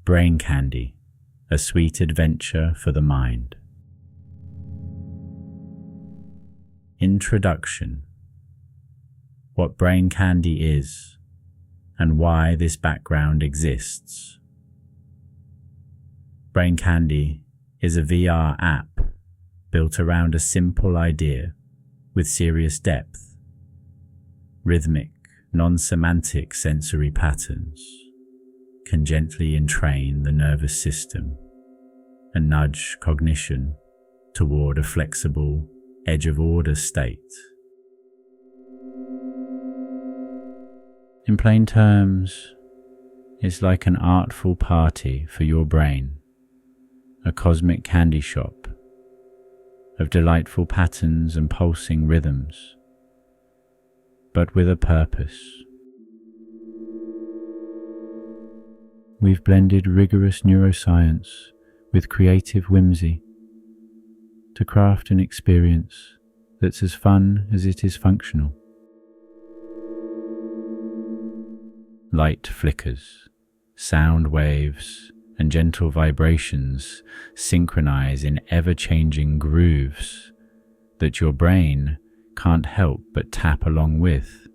Brain candy, a sweet adventure for the mind. Introduction. What brain candy is, and why this background exists. Brain candy is a VR app built around a simple idea with serious depth. Rhythmic, non-semantic sensory patterns can gently entrain the nervous system and nudge cognition toward a flexible, edge-of-order state. In plain terms, it's like an artful party for your brain, a cosmic candy shop of delightful patterns and pulsing rhythms, but with a purpose. We've blended rigorous neuroscience with creative whimsy to craft an experience that's as fun as it is functional. Light flickers, sound waves, and gentle vibrations synchronize in ever-changing grooves that your brain can't help but tap along with,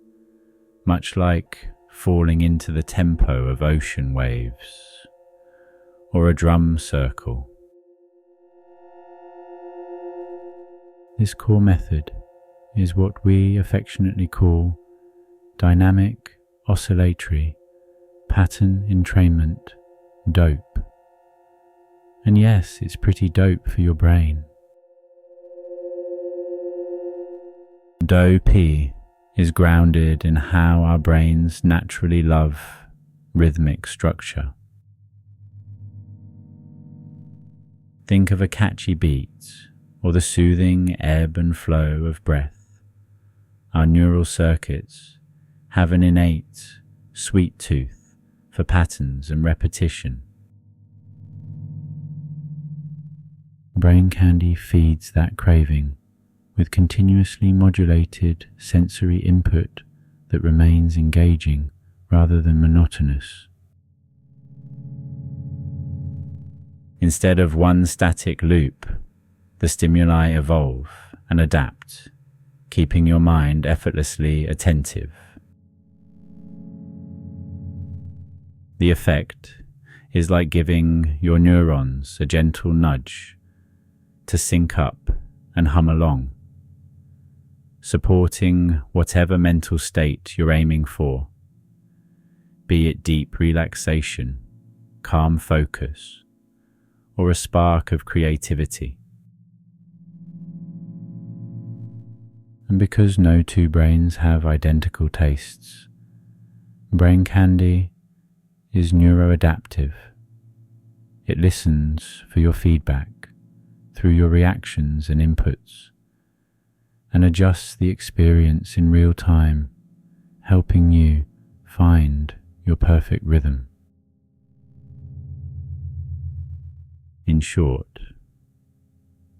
much like falling into the tempo of ocean waves or a drum circle. This core method is what we affectionately call Dynamic Oscillatory Pattern Entrainment, DOPE. And yes, it's pretty dope for your brain. DOPE is grounded in how our brains naturally love rhythmic structure. Think of a catchy beat or the soothing ebb and flow of breath. Our neural circuits have an innate, sweet tooth for patterns and repetition. Brain candy feeds that craving with continuously modulated sensory input that remains engaging rather than monotonous. Instead of one static loop, the stimuli evolve and adapt, keeping your mind effortlessly attentive. The effect is like giving your neurons a gentle nudge to sync up and hum along, supporting whatever mental state you're aiming for, be it deep relaxation, calm focus, or a spark of creativity. And because no two brains have identical tastes, brain candy is neuroadaptive. It listens for your feedback through your reactions and inputs, and adjusts the experience in real time, helping you find your perfect rhythm. In short,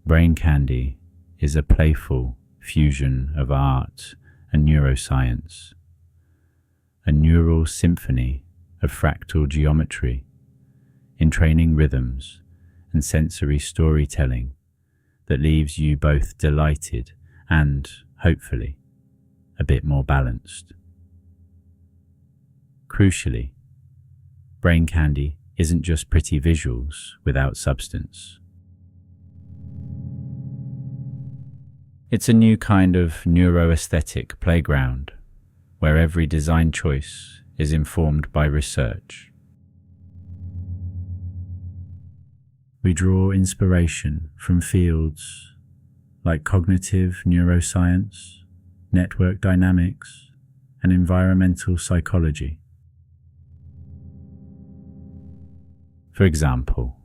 brain candy is a playful fusion of art and neuroscience, a neural symphony of fractal geometry, entraining rhythms and sensory storytelling that leaves you both delighted and, hopefully, a bit more balanced. Crucially, brain candy isn't just pretty visuals without substance. It's a new kind of neuroaesthetic playground where every design choice is informed by research. We draw inspiration from fields like cognitive neuroscience, network dynamics, and environmental psychology. For example,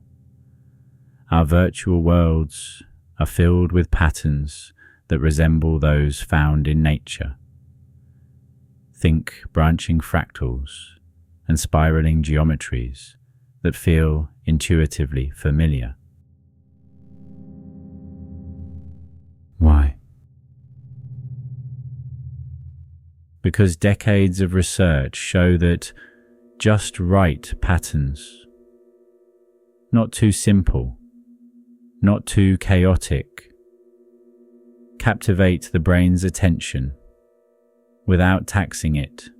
our virtual worlds are filled with patterns that resemble those found in nature. Think branching fractals and spiraling geometries that feel intuitively familiar. Why? Because decades of research show that just right patterns Not too simple, not too chaotic. Captivate the brain's attention without taxing it,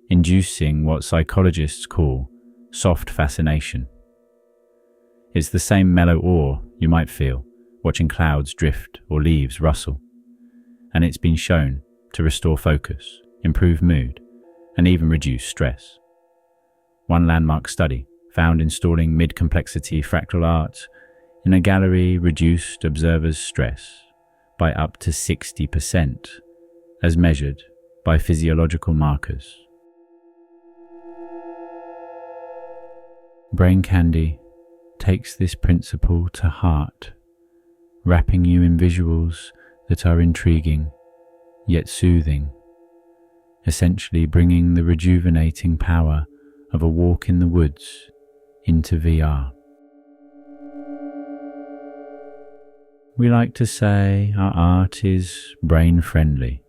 inducing what psychologists call soft fascination. It's the same mellow awe you might feel watching clouds drift or leaves rustle, and it's been shown to restore focus, improve mood, and even reduce stress. One landmark study found installing mid-complexity fractal art in a gallery reduced observers' stress by up to 60%, as measured by physiological markers. Brain Candy takes this principle to heart, wrapping you in visuals that are intriguing yet soothing, essentially bringing the rejuvenating power of a walk in the woods into VR. We like to say our art is brain-friendly.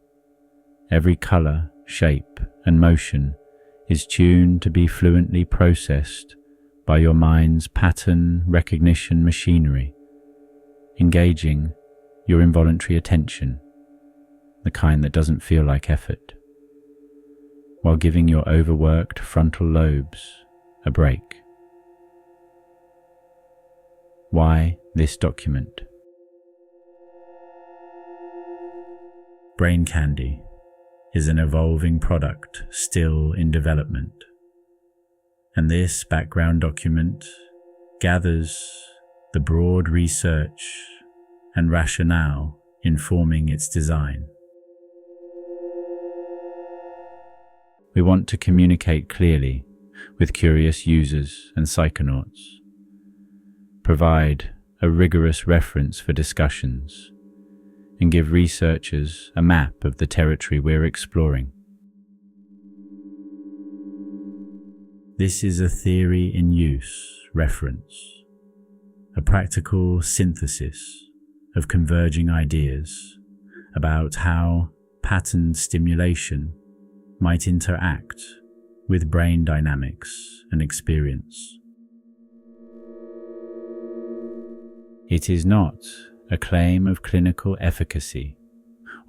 Every colour, shape and motion is tuned to be fluently processed by your mind's pattern recognition machinery, engaging your involuntary attention, the kind that doesn't feel like effort, while giving your overworked frontal lobes a break. Why this document? Brain Candy is an evolving product still in development, and this background document gathers the broad research and rationale informing its design. We want to communicate clearly with curious users and psychonauts, provide a rigorous reference for discussions, and give researchers a map of the territory we're exploring. This is a theory in use reference, a practical synthesis of converging ideas about how pattern stimulation might interact with brain dynamics and experience. It is not a claim of clinical efficacy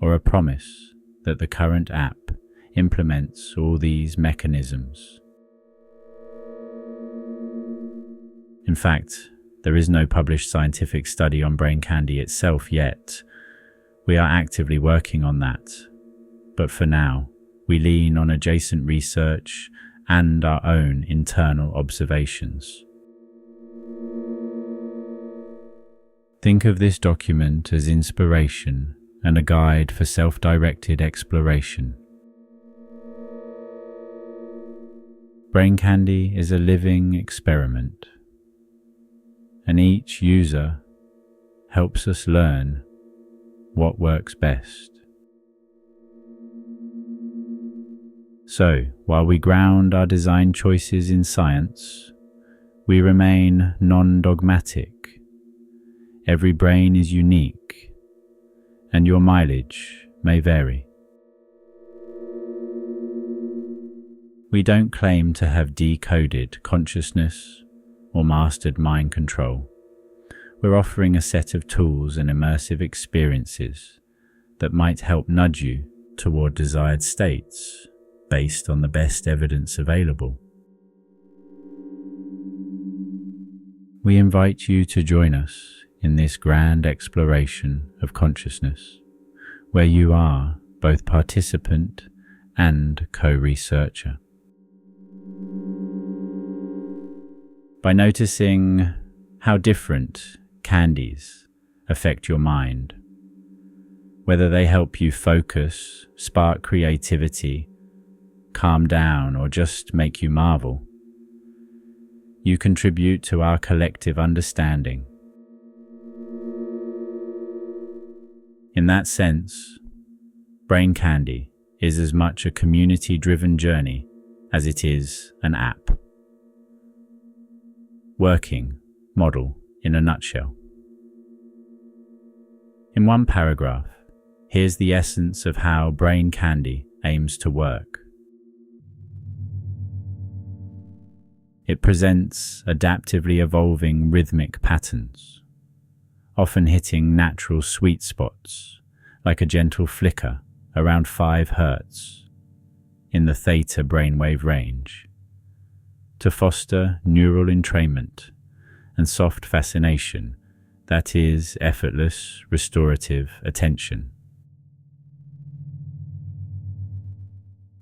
or a promise that the current app implements all these mechanisms. In fact, there is no published scientific study on Brain Candy itself yet. We are actively working on that, but for now, we lean on adjacent research and our own internal observations. Think of this document as inspiration and a guide for self-directed exploration. Brain Candy is a living experiment, and each user helps us learn what works best. So, while we ground our design choices in science, we remain non-dogmatic. Every brain is unique, and your mileage may vary. We don't claim to have decoded consciousness or mastered mind control. We're offering a set of tools and immersive experiences that might help nudge you toward desired states based on the best evidence available. We invite you to join us in this grand exploration of consciousness, where you are both participant and co-researcher. By noticing how different candies affect your mind, whether they help you focus, spark creativity, calm down, or just make you marvel, you contribute to our collective understanding. In that sense, Brain Candy is as much a community-driven journey as it is an app. Working model in a nutshell. In one paragraph, here's the essence of how Brain Candy aims to work. It presents adaptively evolving rhythmic patterns, often hitting natural sweet spots like a gentle flicker around 5 Hz in the theta brainwave range, to foster neural entrainment and soft fascination, that is, effortless, restorative attention.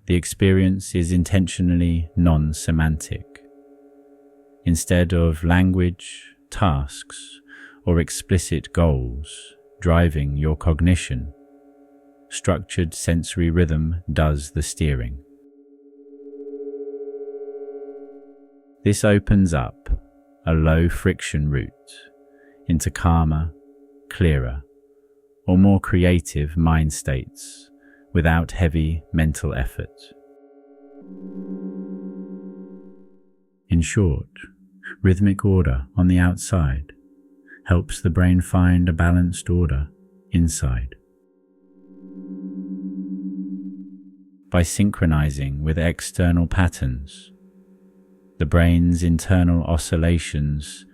The experience is intentionally non-semantic. Instead of language, tasks, or explicit goals driving your cognition, structured sensory rhythm does the steering. This opens up a low-friction route into calmer, clearer, or more creative mind states without heavy mental effort. In short, rhythmic order on the outside helps the brain find a balanced order inside. By synchronizing with external patterns, the brain's internal oscillations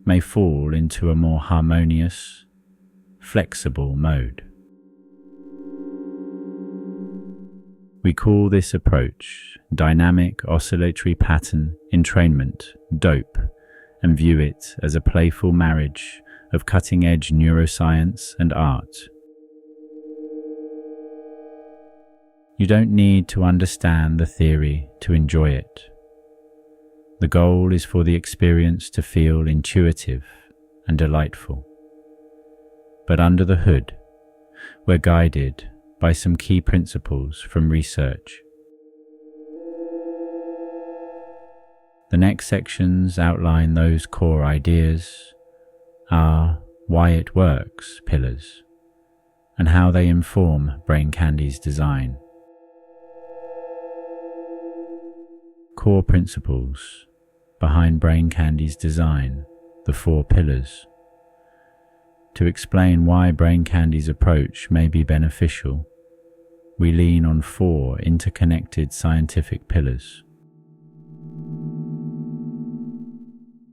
may fall into a more harmonious, flexible mode. We call this approach Dynamic Oscillatory Pattern Entrainment, DOPE, and view it as a playful marriage of cutting-edge neuroscience and art. You don't need to understand the theory to enjoy it. The goal is for the experience to feel intuitive and delightful. But under the hood, we're guided by some key principles from research. The next sections outline those core ideas, our why it works pillars, and how they inform Brain Candy's design. Core principles behind Brain Candy's design, the 4 pillars. To explain why Brain Candy's approach may be beneficial, we lean on 4 interconnected scientific pillars.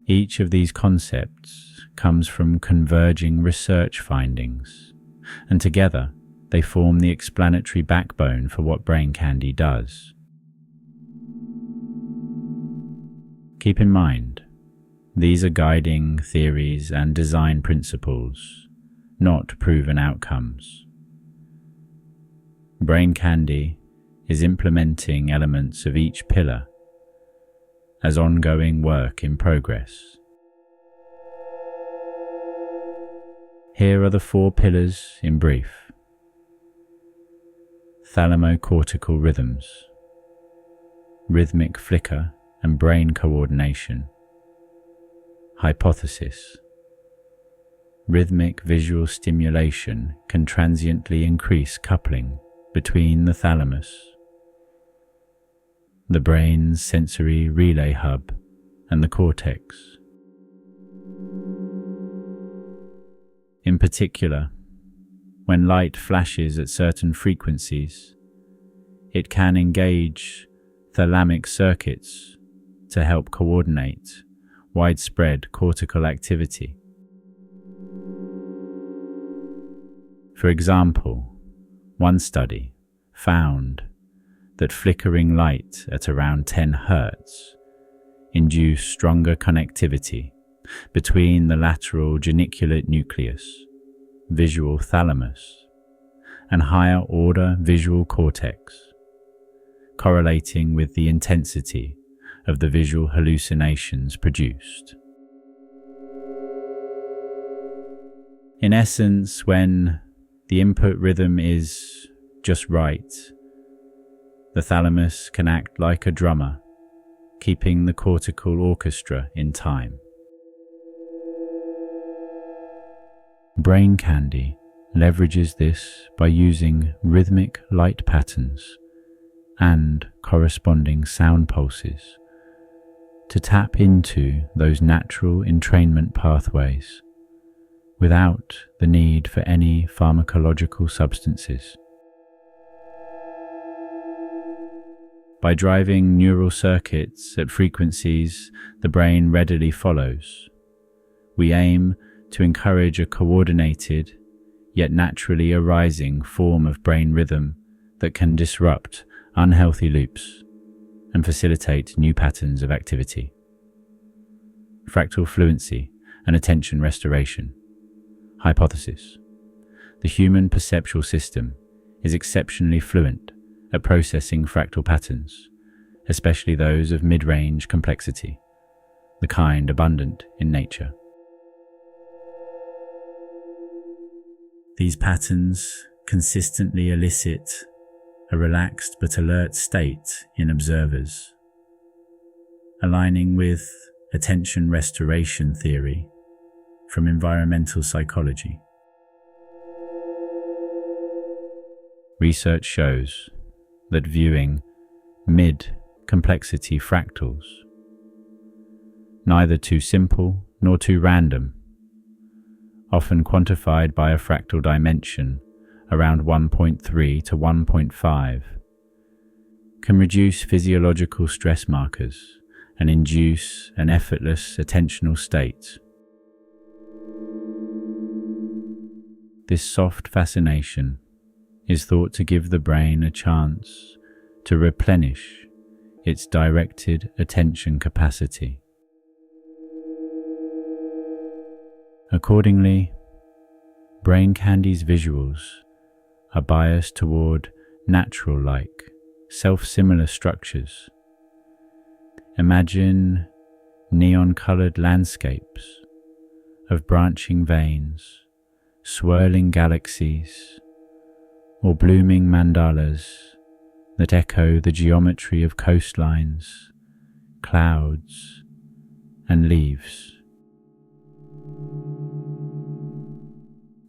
Each of these concepts comes from converging research findings, and together they form the explanatory backbone for what Brain Candy does. Keep in mind, these are guiding theories and design principles, not proven outcomes. Brain Candy is implementing elements of each pillar as ongoing work in progress. Here are the 4 pillars in brief. Thalamocortical rhythms, rhythmic flicker and brain coordination. Hypothesis: rhythmic visual stimulation can transiently increase coupling between the thalamus, the brain's sensory relay hub, and the cortex. In particular, when light flashes at certain frequencies, it can engage thalamic circuits to help coordinate widespread cortical activity. For example, one study found that flickering light at around 10 Hz induced stronger connectivity between the lateral geniculate nucleus, visual thalamus, and higher order visual cortex, correlating with the intensity of the visual hallucinations produced. In essence, when the input rhythm is just right, the thalamus can act like a drummer, keeping the cortical orchestra in time. Brain Candy leverages this by using rhythmic light patterns and corresponding sound pulses to tap into those natural entrainment pathways without the need for any pharmacological substances. By driving neural circuits at frequencies the brain readily follows, we aim to encourage a coordinated, yet naturally arising form of brain rhythm that can disrupt unhealthy loops and facilitate new patterns of activity. Fractal fluency and attention restoration. Hypothesis: the human perceptual system is exceptionally fluent at processing fractal patterns, especially those of mid-range complexity, the kind abundant in nature. These patterns consistently elicit a relaxed but alert state in observers, aligning with attention restoration theory from environmental psychology. Research shows that viewing mid-complexity fractals, neither too simple nor too random, often quantified by a fractal dimension around 1.3 to 1.5, can reduce physiological stress markers and induce an effortless attentional state. This soft fascination is thought to give the brain a chance to replenish its directed attention capacity. Accordingly, brain candy's visuals are biased toward natural-like, self-similar structures. Imagine neon-colored landscapes of branching veins, swirling galaxies, or blooming mandalas that echo the geometry of coastlines, clouds, and leaves.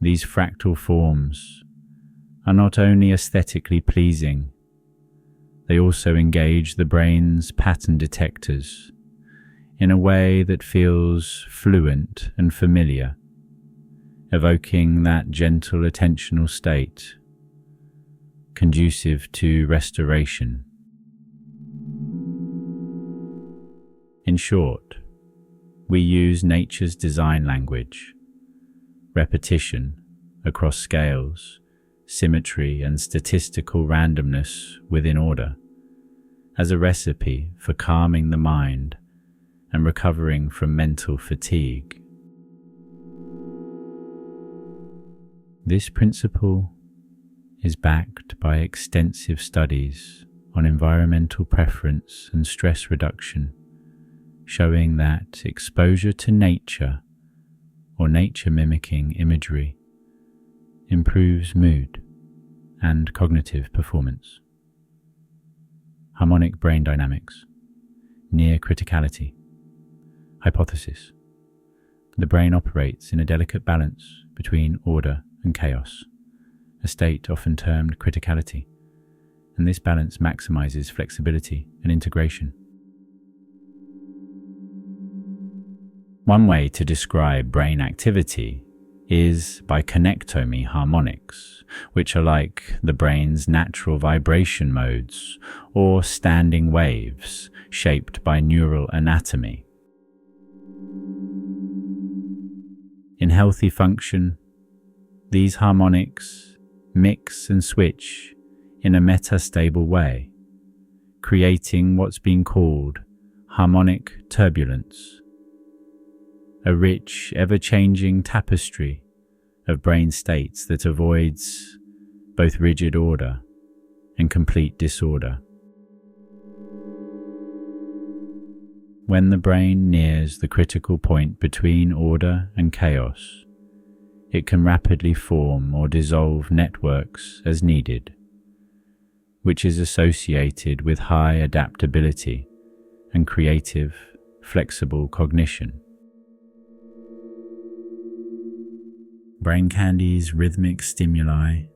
These fractal forms are not only aesthetically pleasing, they also engage the brain's pattern detectors in a way that feels fluent and familiar, evoking that gentle attentional state conducive to restoration. In short, we use nature's design language, repetition across scales, symmetry and statistical randomness within order, as a recipe for calming the mind and recovering from mental fatigue. This principle is backed by extensive studies on environmental preference and stress reduction, showing that exposure to nature or nature-mimicking imagery improves mood and cognitive performance. Harmonic brain dynamics. Near criticality. Hypothesis: the brain operates in a delicate balance between order and chaos, a state often termed criticality, and this balance maximizes flexibility and integration. One way to describe brain activity is by connectomy harmonics, which are like the brain's natural vibration modes or standing waves shaped by neural anatomy. In healthy function, these harmonics mix and switch in a metastable way, creating what's been called harmonic turbulence, a rich, ever-changing tapestry of brain states that avoids both rigid order and complete disorder. When the brain nears the critical point between order and chaos, it can rapidly form or dissolve networks as needed, which is associated with high adaptability and creative, flexible cognition. Brain candy's rhythmic stimuli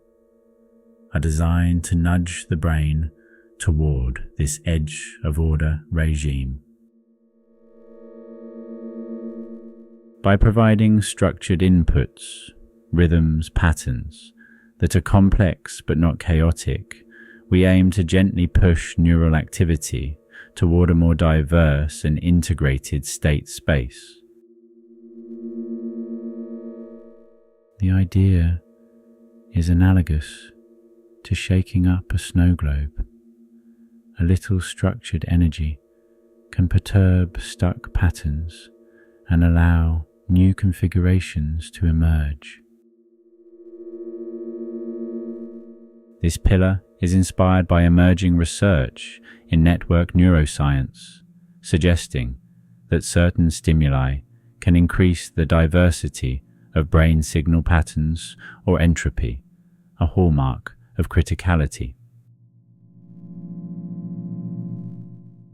are designed to nudge the brain toward this edge of order regime. By providing structured inputs, rhythms, patterns that are complex but not chaotic, we aim to gently push neural activity toward a more diverse and integrated state space. The idea is analogous to shaking up a snow globe. A little structured energy can perturb stuck patterns and allow new configurations to emerge. This pillar is inspired by emerging research in network neuroscience, suggesting that certain stimuli can increase the diversity of brain signal patterns or entropy, a hallmark of criticality.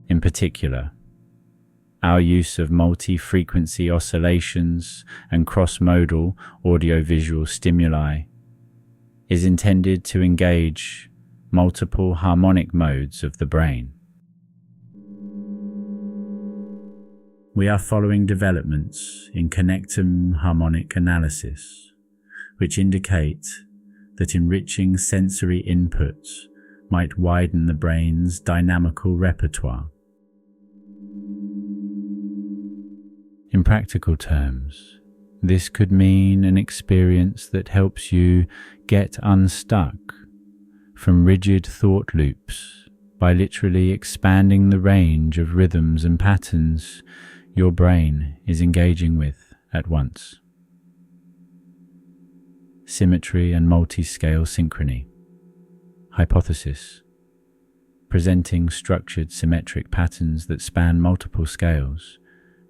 In particular, our use of multi-frequency oscillations and cross-modal audiovisual stimuli is intended to engage multiple harmonic modes of the brain. We are following developments in connectum harmonic analysis, which indicate that enriching sensory inputs might widen the brain's dynamical repertoire. In practical terms, this could mean an experience that helps you get unstuck from rigid thought loops by literally expanding the range of rhythms and patterns your brain is engaging with at once. Symmetry and multi-scale synchrony. Hypothesis. Presenting structured symmetric patterns that span multiple scales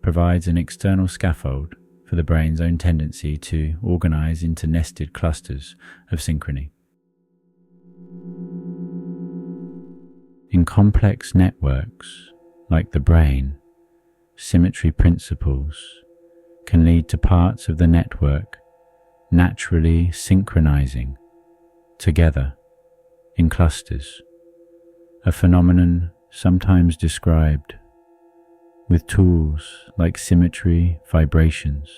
provides an external scaffold for the brain's own tendency to organize into nested clusters of synchrony. In complex networks like the brain, symmetry principles can lead to parts of the network naturally synchronizing together in clusters, a phenomenon sometimes described with tools like symmetry vibrations.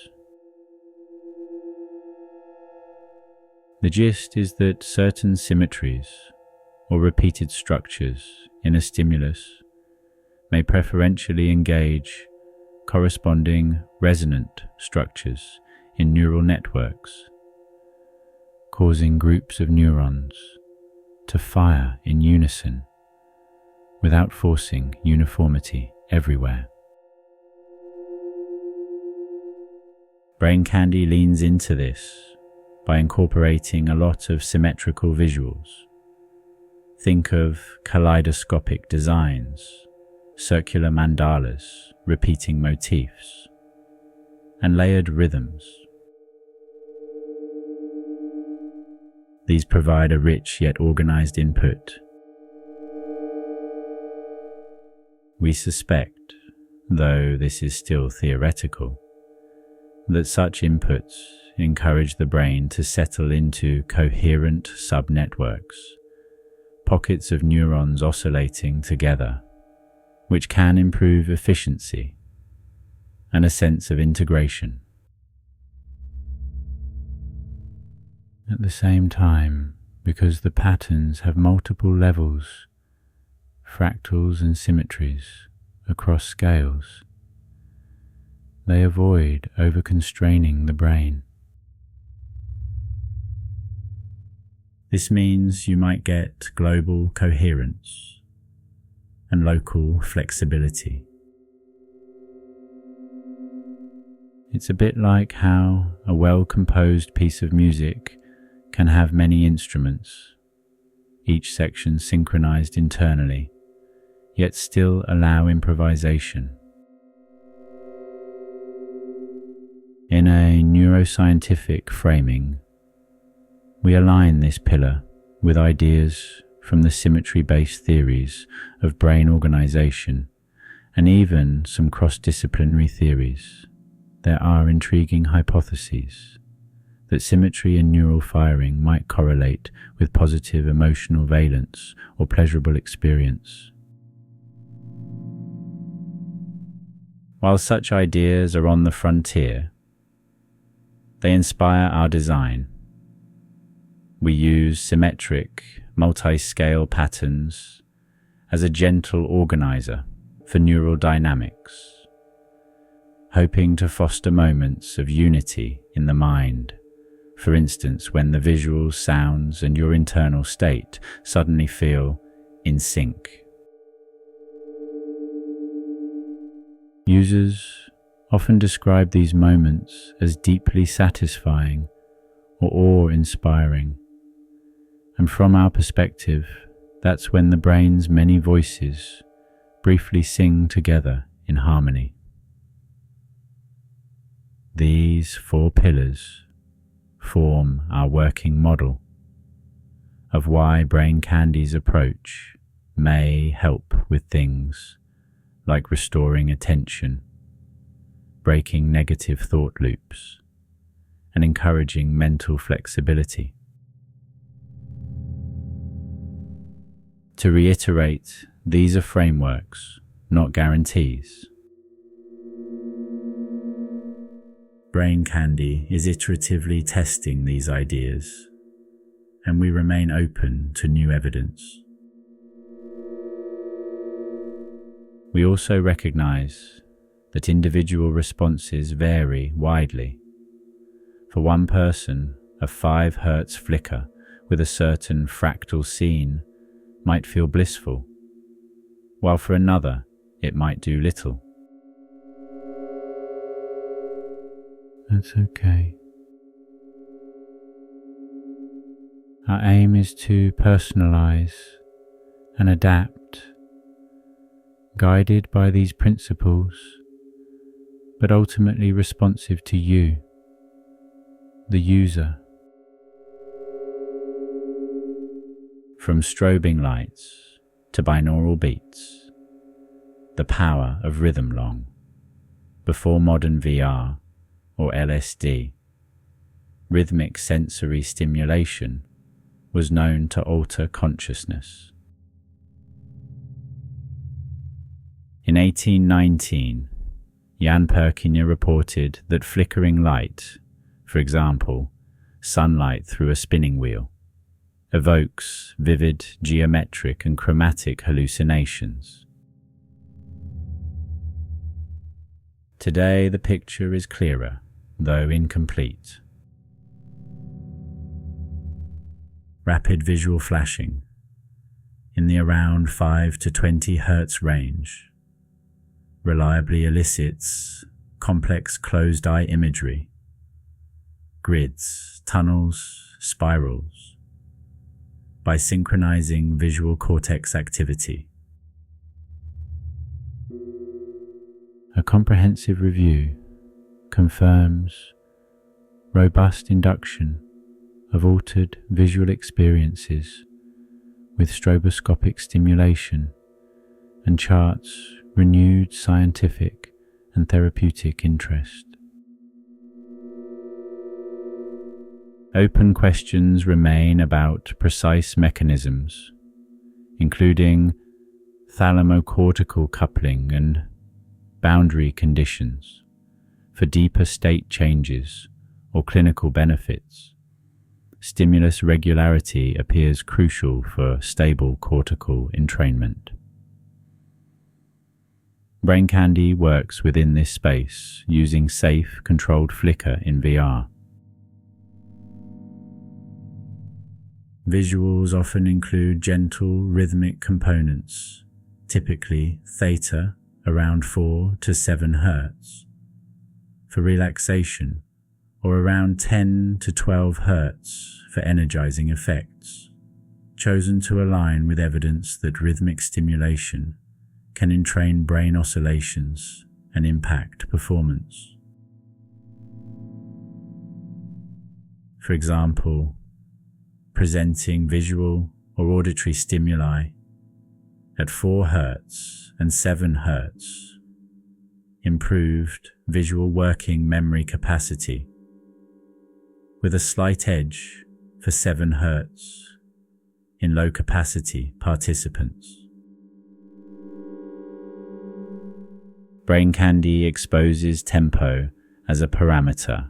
The gist is that certain symmetries or repeated structures in a stimulus may preferentially engage corresponding resonant structures in neural networks, causing groups of neurons to fire in unison without forcing uniformity everywhere. Brain Candy leans into this by incorporating a lot of symmetrical visuals. Think of kaleidoscopic designs, circular mandalas, repeating motifs, and layered rhythms. These provide a rich yet organized input. We suspect, though this is still theoretical, that such inputs encourage the brain to settle into coherent subnetworks, pockets of neurons oscillating together, which can improve efficiency and a sense of integration. At the same time, because the patterns have multiple levels, fractals and symmetries across scales, they avoid over-constraining the brain. This means you might get global coherence and local flexibility. It's a bit like how a well-composed piece of music can have many instruments, each section synchronized internally, yet still allow improvisation. In a neuroscientific framing, we align this pillar with ideas from the symmetry-based theories of brain organization and even some cross-disciplinary theories. There are intriguing hypotheses that symmetry and neural firing might correlate with positive emotional valence or pleasurable experience. While such ideas are on the frontier, they inspire our design. we use symmetric, multi-scale patterns as a gentle organizer for neural dynamics, hoping to foster moments of unity in the mind. For instance, when the visuals, sounds, and your internal state suddenly feel in sync. Users often describe these moments as deeply satisfying or awe-inspiring. And from our perspective, that's when the brain's many voices briefly sing together in harmony. These 4 pillars form our working model of why Brain Candy's approach may help with things like restoring attention, breaking negative thought loops, and encouraging mental flexibility. To reiterate, these are frameworks, not guarantees. Brain Candy is iteratively testing these ideas, and we remain open to new evidence. We also recognize that individual responses vary widely. For one person, a 5 Hz flicker with a certain fractal scene might feel blissful, while for another, it might do little. That's okay. Our aim is to personalize and adapt, guided by these principles, but ultimately responsive to you, the user. From strobing lights to binaural beats, the power of rhythm long. Before modern VR or LSD, rhythmic sensory stimulation was known to alter consciousness. In 1819, Jan Perkinger reported that flickering light, for example, sunlight through a spinning wheel, evokes vivid geometric and chromatic hallucinations. Today the picture is clearer, though incomplete. Rapid visual flashing in the around 5 to 20 Hz range reliably elicits complex closed-eye imagery, grids, tunnels, spirals, by synchronizing visual cortex activity. A comprehensive review confirms robust induction of altered visual experiences with stroboscopic stimulation and charts renewed scientific and therapeutic interest. Open questions remain about precise mechanisms, including thalamocortical coupling and boundary conditions for deeper state changes or clinical benefits. Stimulus regularity appears crucial for stable cortical entrainment. Brain Candy works within this space using safe, controlled flicker in VR. Visuals often include gentle, rhythmic components, typically theta around 4 to 7 Hz, for relaxation, or around 10 to 12 Hz for energizing effects, chosen to align with evidence that rhythmic stimulation can entrain brain oscillations and impact performance. For example, presenting visual or auditory stimuli at 4 Hz and 7 Hz improved visual working memory capacity, with a slight edge for 7 Hz in low capacity participants. Brain Candy exposes tempo as a parameter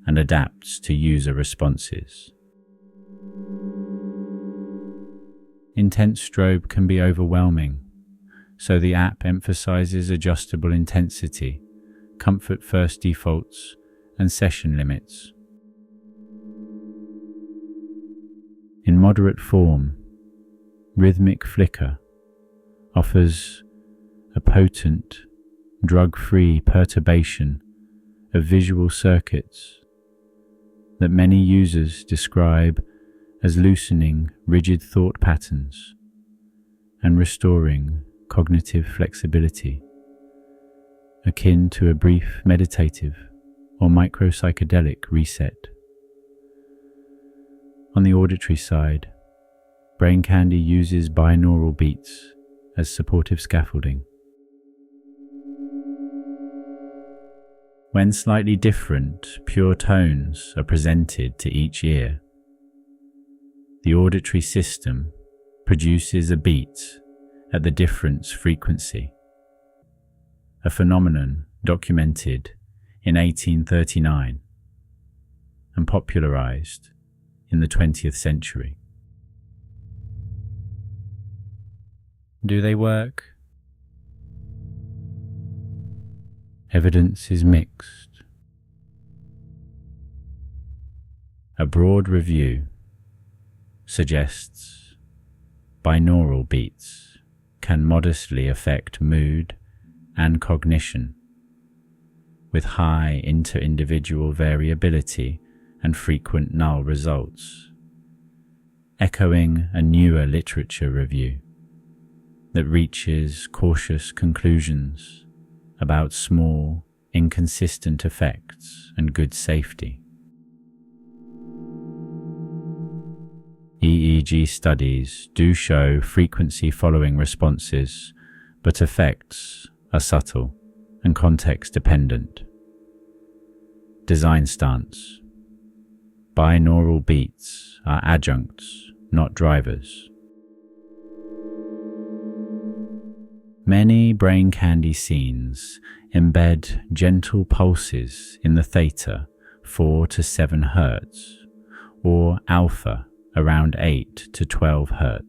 and adapts to user responses. Intense strobe can be overwhelming, so the app emphasizes adjustable intensity, comfort first defaults, and session limits. In moderate form, Rhythmic Flicker offers a potent, drug-free perturbation of visual circuits that many users describe as loosening rigid thought patterns and restoring cognitive flexibility, akin to a brief meditative or micropsychedelic reset. On the auditory side, Brain Candy uses binaural beats as supportive scaffolding. When slightly different, pure tones are presented to each ear, the auditory system produces a beat at the difference frequency, a phenomenon documented in 1839 and popularized in the 20th century. Do they work? Evidence is mixed. A broad review suggests binaural beats can modestly affect mood and cognition, with high inter-individual variability and frequent null results, echoing a newer literature review that reaches cautious conclusions about small, inconsistent effects and good safety. EEG studies do show frequency-following responses, but effects are subtle and context-dependent. Design stance. Binaural beats are adjuncts, not drivers. Many Brain Candy scenes embed gentle pulses in the theta 4 to 7 Hz or alpha around 8 to 12 Hz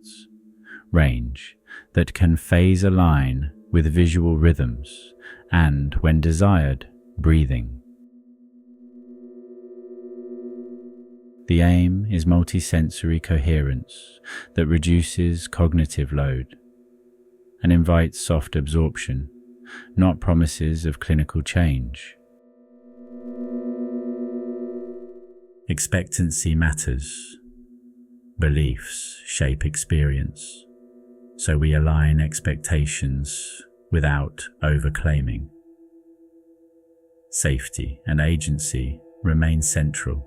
range that can phase align with visual rhythms and, when desired, breathing. The aim is multisensory coherence that reduces cognitive load and invites soft absorption, not promises of clinical change. Expectancy matters. Beliefs shape experience, so we align expectations without overclaiming. Safety and agency remain central.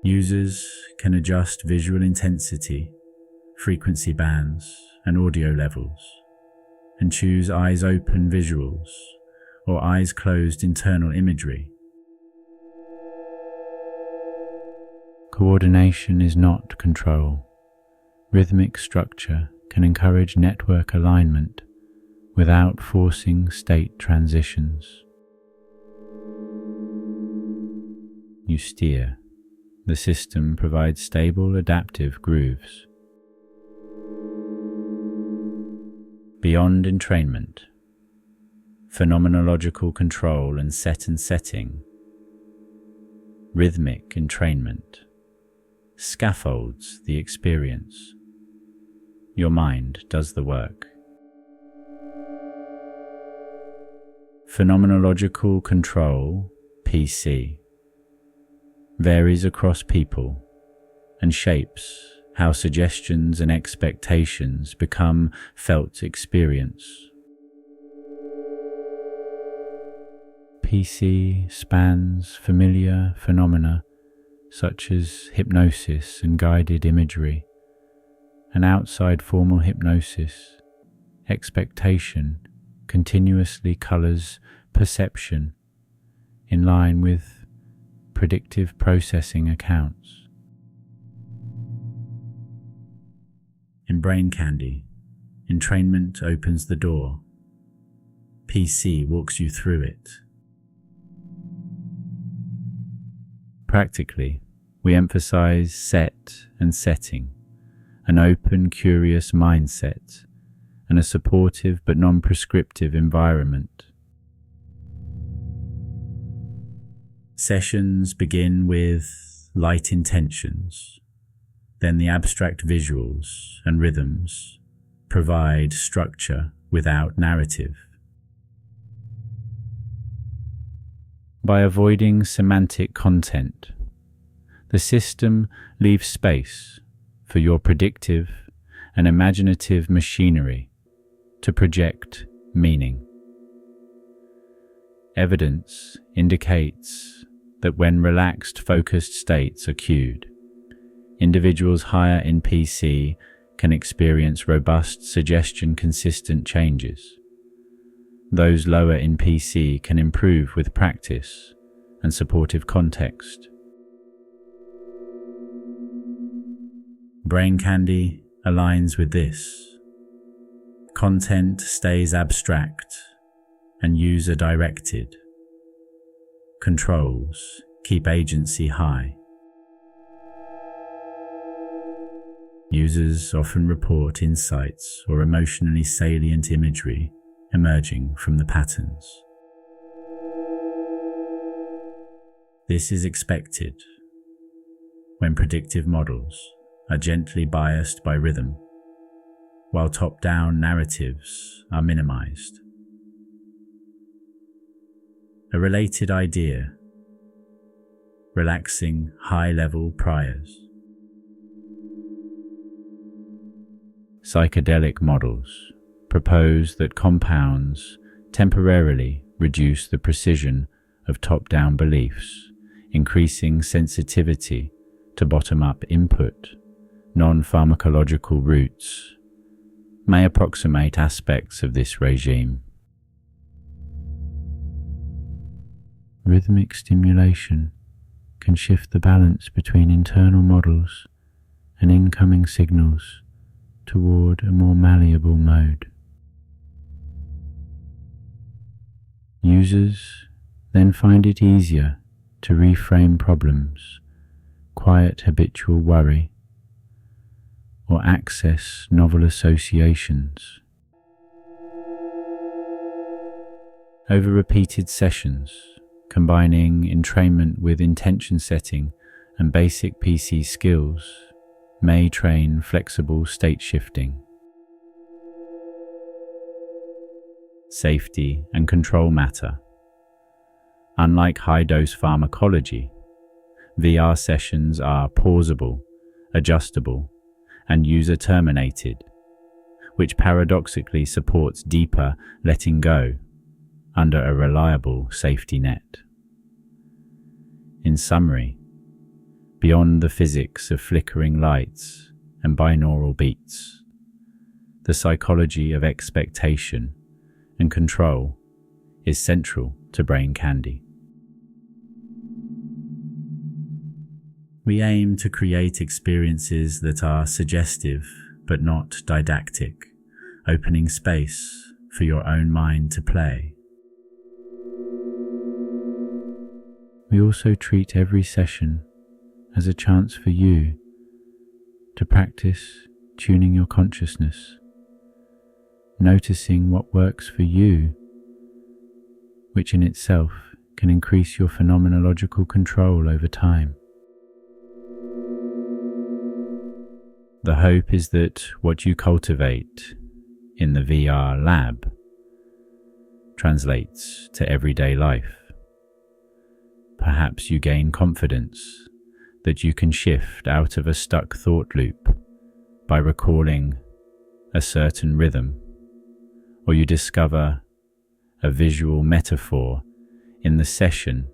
Users can adjust visual intensity, frequency bands, and audio levels, and choose eyes open visuals or eyes closed internal imagery. Coordination is not control. Rhythmic structure can encourage network alignment without forcing state transitions. You steer. The system provides stable, adaptive grooves. Beyond entrainment, phenomenological control and set and setting, rhythmic entrainment scaffolds the experience. Your mind does the work. Phenomenological control, PC, varies across people and shapes how suggestions and expectations become felt experience. PC spans familiar phenomena such as hypnosis and guided imagery, and outside formal hypnosis, expectation continuously colors perception in line with predictive processing accounts. In Brain Candy, entrainment opens the door. PC walks you through it. Practically, we emphasize set and setting, an open, curious mindset, and a supportive but non-prescriptive environment. Sessions begin with light intentions, then the abstract visuals and rhythms provide structure without narrative. By avoiding semantic content, the system leaves space for your predictive and imaginative machinery to project meaning. Evidence indicates that when relaxed, focused states are cued, individuals higher in PC can experience robust, suggestion-consistent changes. Those lower in PC can improve with practice and supportive context. Brain Candy aligns with this. Content stays abstract and user-directed. Controls keep agency high. Users often report insights or emotionally salient imagery emerging from the patterns. This is expected when predictive models are gently biased by rhythm, while top-down narratives are minimized. A related idea: relaxing high-level priors. Psychedelic models propose that compounds temporarily reduce the precision of top-down beliefs, increasing sensitivity to bottom-up input. Non-pharmacological routes may approximate aspects of this regime. Rhythmic stimulation can shift the balance between internal models and incoming signals toward a more malleable mode. Users then find it easier to reframe problems, quiet habitual worry, or access novel associations. Over repeated sessions, combining entrainment with intention setting and basic PC skills may train flexible state shifting. Safety and control matter. Unlike high-dose pharmacology, VR sessions are pausable, adjustable, and user-terminated, which paradoxically supports deeper letting go under a reliable safety net. In summary, beyond the physics of flickering lights and binaural beats, the psychology of expectation and control is central to Brain Candy. We aim to create experiences that are suggestive but not didactic, opening space for your own mind to play. We also treat every session as a chance for you to practice tuning your consciousness, noticing what works for you, which in itself can increase your phenomenological control over time. The hope is that what you cultivate in the VR lab translates to everyday life. Perhaps you gain confidence that you can shift out of a stuck thought loop by recalling a certain rhythm, or you discover a visual metaphor in the session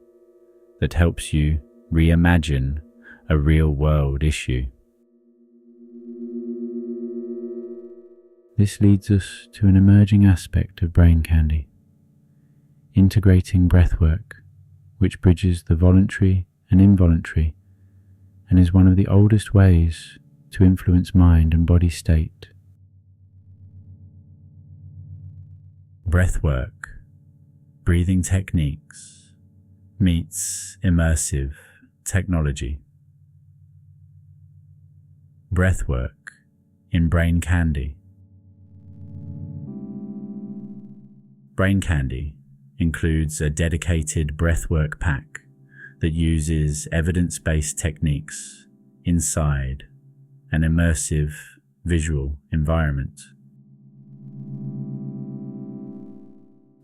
that helps you reimagine a real-world issue. This leads us to an emerging aspect of Brain Candy, integrating breathwork, which bridges the voluntary and involuntary and is one of the oldest ways to influence mind and body state. Breathwork, breathing techniques, meets immersive technology. breathwork in Brain Candy. Brain Candy includes a dedicated breathwork pack that uses evidence-based techniques inside an immersive visual environment.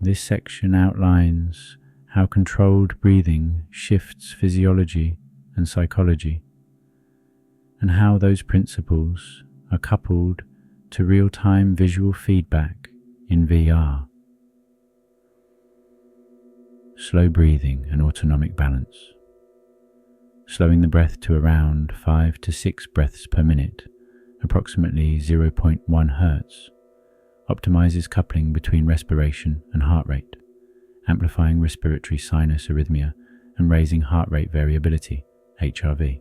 This section outlines how controlled breathing shifts physiology and psychology, and how those principles are coupled to real-time visual feedback in VR. Slow breathing and autonomic balance. Slowing the breath to around 5 to 6 breaths per minute, approximately 0.1 Hertz, optimizes coupling between respiration and heart rate, amplifying respiratory sinus arrhythmia and raising heart rate variability, HRV.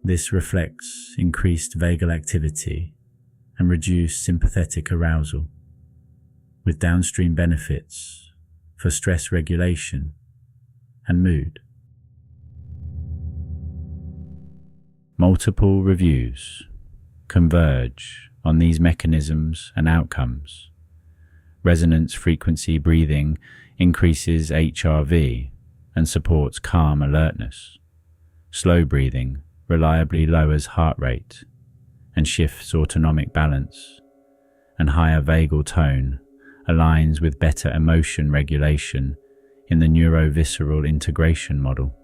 This reflects increased vagal activity and reduced sympathetic arousal, with downstream benefits for stress regulation and mood. Multiple reviews converge on these mechanisms and outcomes. Resonance frequency breathing increases HRV and supports calm alertness. Slow breathing reliably lowers heart rate and shifts autonomic balance, and higher vagal tone aligns with better emotion regulation in the neurovisceral integration model.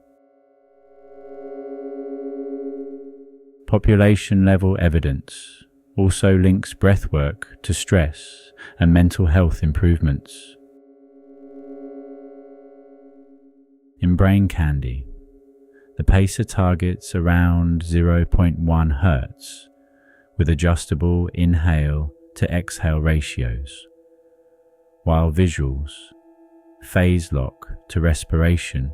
Population-level evidence also links breathwork to stress and mental health improvements. In Brain Candy, the pacer targets around 0.1 Hertz with adjustable inhale to exhale ratios, while visuals phase lock to respiration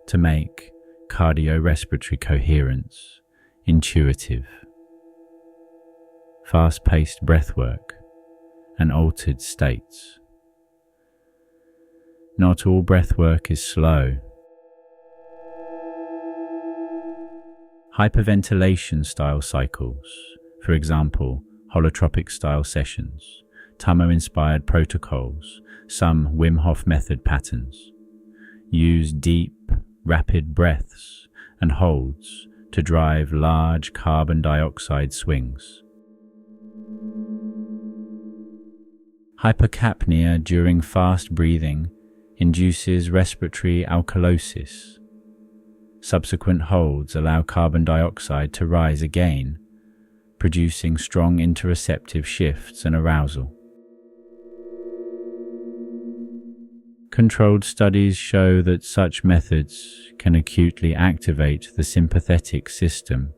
to make cardiorespiratory coherence intuitive. Fast-paced breathwork and altered states. Not all breathwork is slow. Hyperventilation style cycles, for example, holotropic style sessions, Tummo-inspired protocols, some Wim Hof method patterns, use deep, rapid breaths and holds to drive large carbon dioxide swings. Hypercapnia during fast breathing induces respiratory alkalosis. Subsequent holds allow carbon dioxide to rise again, producing strong interoceptive shifts and arousal. Controlled studies show that such methods can acutely activate the sympathetic system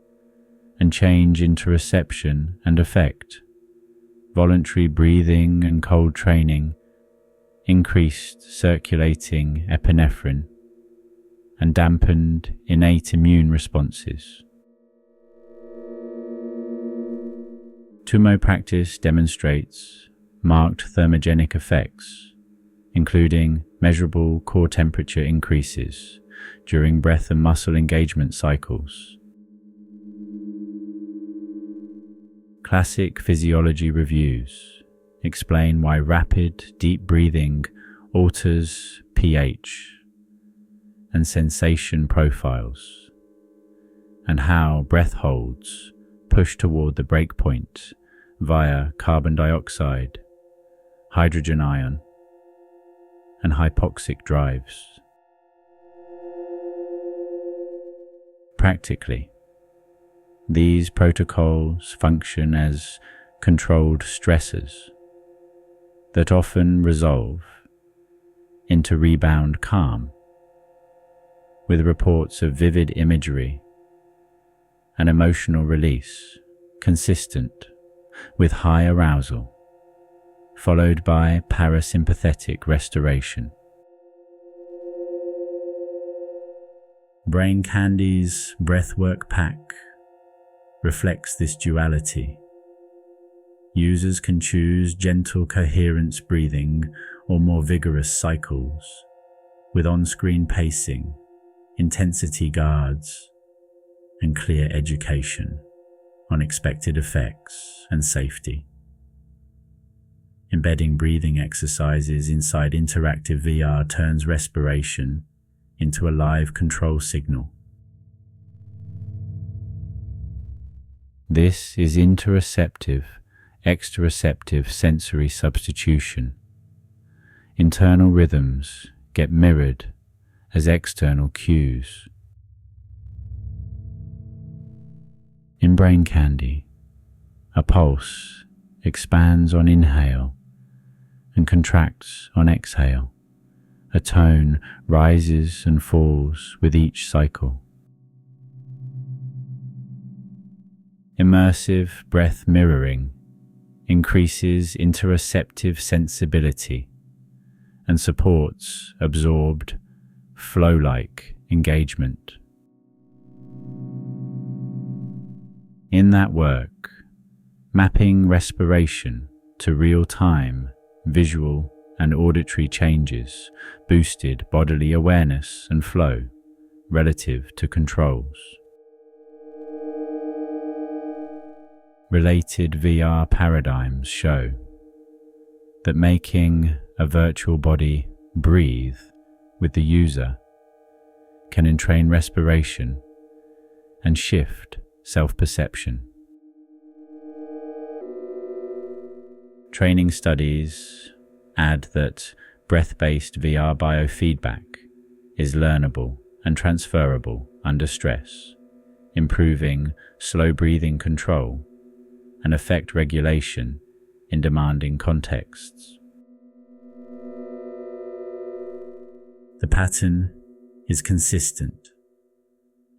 and change interoception and affect. Voluntary breathing and cold training increased circulating epinephrine and dampened innate immune responses. Tummo practice demonstrates marked thermogenic effects, including measurable core temperature increases during breath and muscle engagement cycles. Classic physiology reviews explain why rapid, deep breathing alters pH and sensation profiles, and how breath holds push toward the breakpoint via carbon dioxide, hydrogen ion, and hypoxic drives. Practically, these protocols function as controlled stressors that often resolve into rebound calm, with reports of vivid imagery and emotional release consistent with high arousal, followed by parasympathetic restoration. Brain Candy's breathwork pack reflects this duality. Users can choose gentle coherence breathing or more vigorous cycles, with on-screen pacing, intensity guards, and clear education on expected effects and safety. Embedding breathing exercises inside interactive VR turns respiration into a live control signal. This is interoceptive-exteroceptive sensory substitution. Internal rhythms get mirrored as external cues. In brain candy, a pulse expands on inhale and contracts on exhale. A tone rises and falls with each cycle. Immersive breath mirroring increases interoceptive sensibility and supports absorbed, flow-like engagement. In that work, mapping respiration to real-time visual and auditory changes boosted bodily awareness and flow relative to controls. Related VR paradigms show that making a virtual body breathe with the user can entrain respiration and shift self-perception. Training studies add that breath-based VR biofeedback is learnable and transferable under stress, improving slow breathing control and affect regulation in demanding contexts. The pattern is consistent.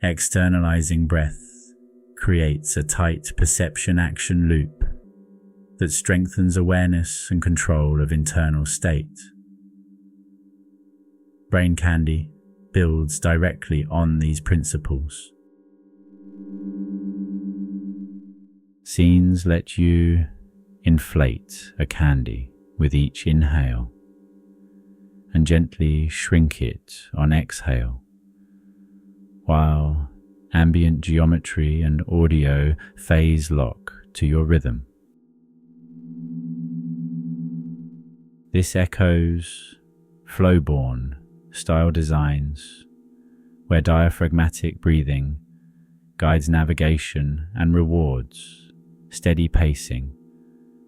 Externalizing breath creates a tight perception-action loop that strengthens awareness and control of internal state. Brain candy builds directly on these principles. Scenes let you inflate a candy with each inhale and gently shrink it on exhale, while ambient geometry and audio phase lock to your rhythm. This echoes flow-borne style designs where diaphragmatic breathing guides navigation and rewards steady pacing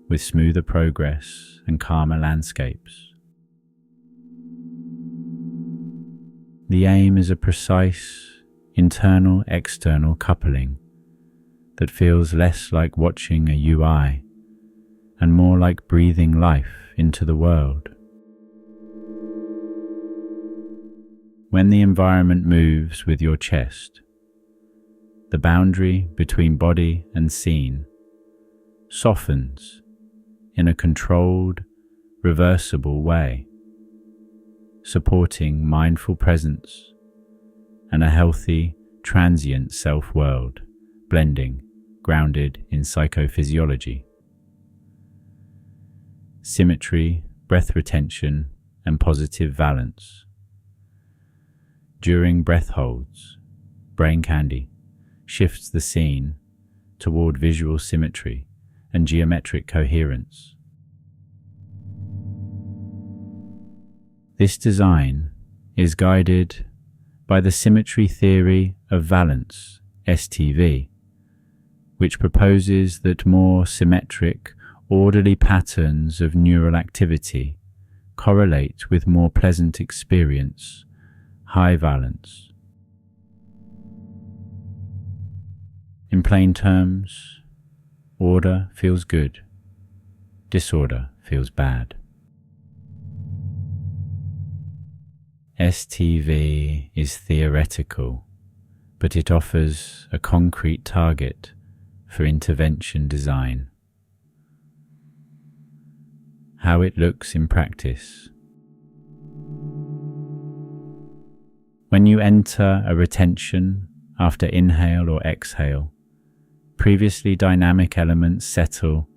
with smoother progress and calmer landscapes. The aim is a precise internal-external coupling that feels less like watching a UI and more like breathing life into the world. When the environment moves with your chest, the boundary between body and scene softens in a controlled, reversible way, supporting mindful presence and a healthy, transient self-world, blending, grounded in psychophysiology. Symmetry, breath retention, and positive valence. During breath holds, brain candy shifts the scene toward visual symmetry and geometric coherence. This design is guided by the symmetry theory of valence, STV, which proposes that more symmetric, orderly patterns of neural activity correlate with more pleasant experience, high valence. In plain terms, order feels good, disorder feels bad. STV is theoretical, but it offers a concrete target for intervention design. How it looks in practice. When you enter a retention after inhale or exhale, previously dynamic elements settle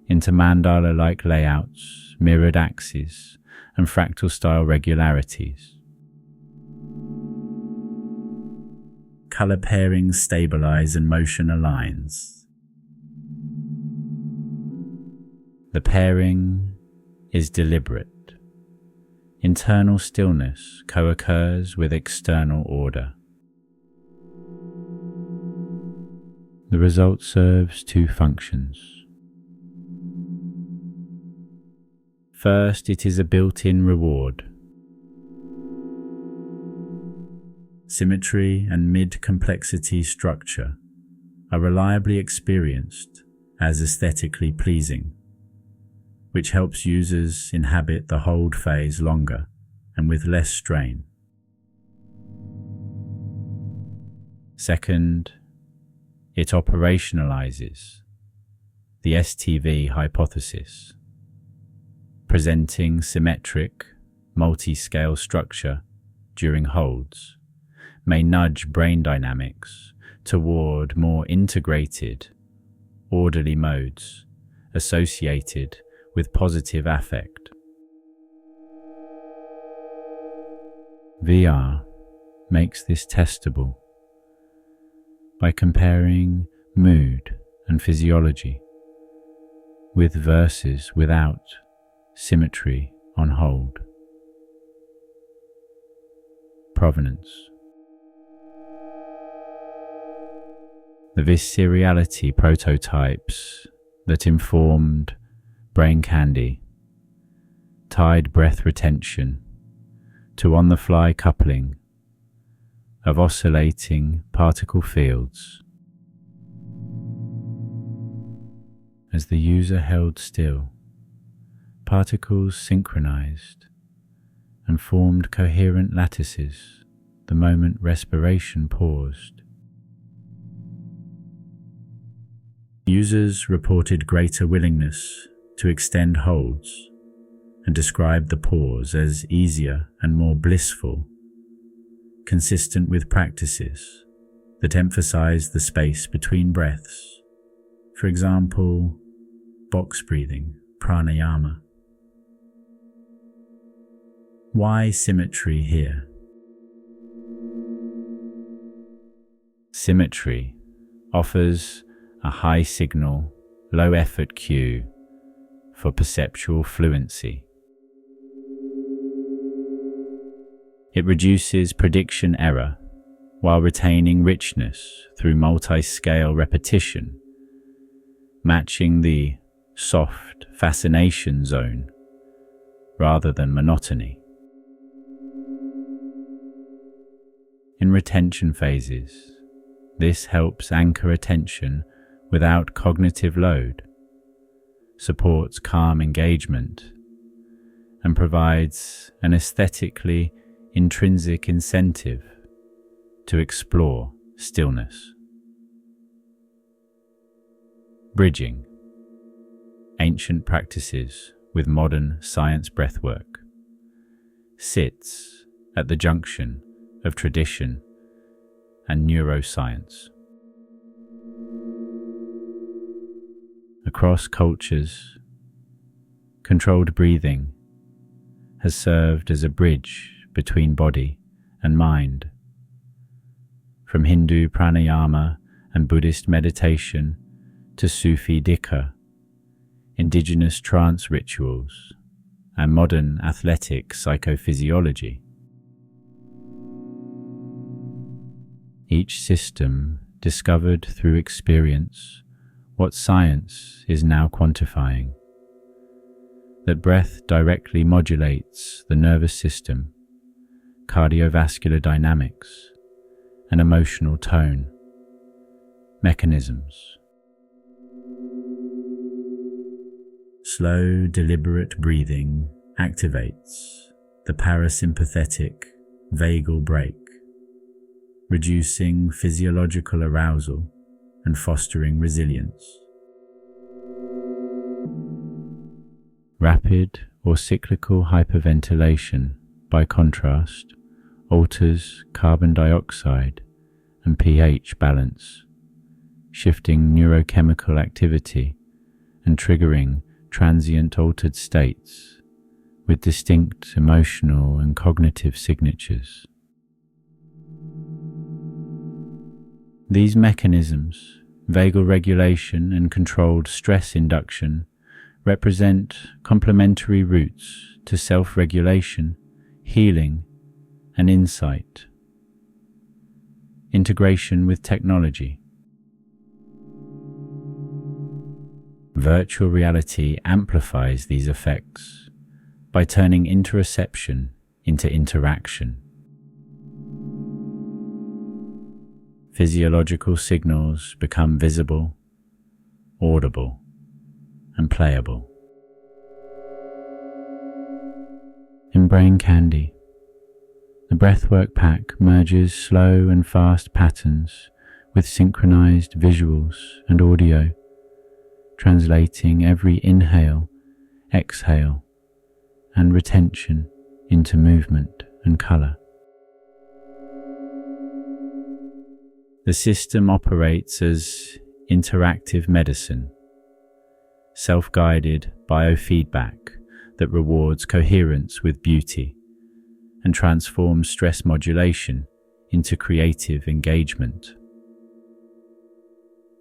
into mandala-like layouts, mirrored axes, and fractal-style regularities. color pairings stabilize and motion aligns. The pairing is deliberate. Internal stillness co-occurs with external order. The result serves two functions. First, it is a built-in reward. Symmetry and mid-complexity structure are reliably experienced as aesthetically pleasing, which helps users inhabit the hold phase longer and with less strain. Second, it operationalizes the STV hypothesis. Presenting symmetric, multi-scale structure during holds may nudge brain dynamics toward more integrated, orderly modes associated with positive affect. VR makes this testable by comparing mood and physiology with versus without symmetry on hold. Provenance. The viscerality prototypes that informed brain candy tied breath retention to on-the-fly coupling of oscillating particle fields. As the user held still, particles synchronized and formed coherent lattices the moment respiration paused. Users reported greater willingness to extend holds and described the pause as easier and more blissful, consistent with practices that emphasize the space between breaths. For example, box breathing, pranayama. Why symmetry here? Symmetry offers a high signal, low effort cue for perceptual fluency. It reduces prediction error while retaining richness through multi-scale repetition, matching the soft fascination zone rather than monotony. In retention phases, this helps anchor attention without cognitive load, supports calm engagement, and provides an aesthetically intrinsic incentive to explore stillness. Bridging ancient practices with modern science breathwork sits at the junction of tradition and neuroscience. Across cultures, controlled breathing has served as a bridge between body and mind. From Hindu pranayama and Buddhist meditation to Sufi dhikr, indigenous trance rituals, and modern athletic psychophysiology. Each system discovered through experience what science is now quantifying, that breath directly modulates the nervous system, cardiovascular dynamics, and emotional tone mechanisms. Slow, deliberate breathing activates the parasympathetic vagal brake, reducing physiological arousal and fostering resilience. Rapid or cyclical hyperventilation, by contrast, alters carbon dioxide and pH balance, shifting neurochemical activity and triggering transient altered states with distinct emotional and cognitive signatures. These mechanisms, vagal regulation and controlled stress induction, represent complementary routes to self-regulation, healing, and insight. Integration with technology. Virtual reality amplifies these effects by turning interoception into interaction. Physiological signals become visible, audible, and playable. In Brain Candy, the breathwork pack merges slow and fast patterns with synchronized visuals and audio, translating every inhale, exhale, and retention into movement and color. The system operates as interactive medicine, self-guided biofeedback that rewards coherence with beauty and transforms stress modulation into creative engagement.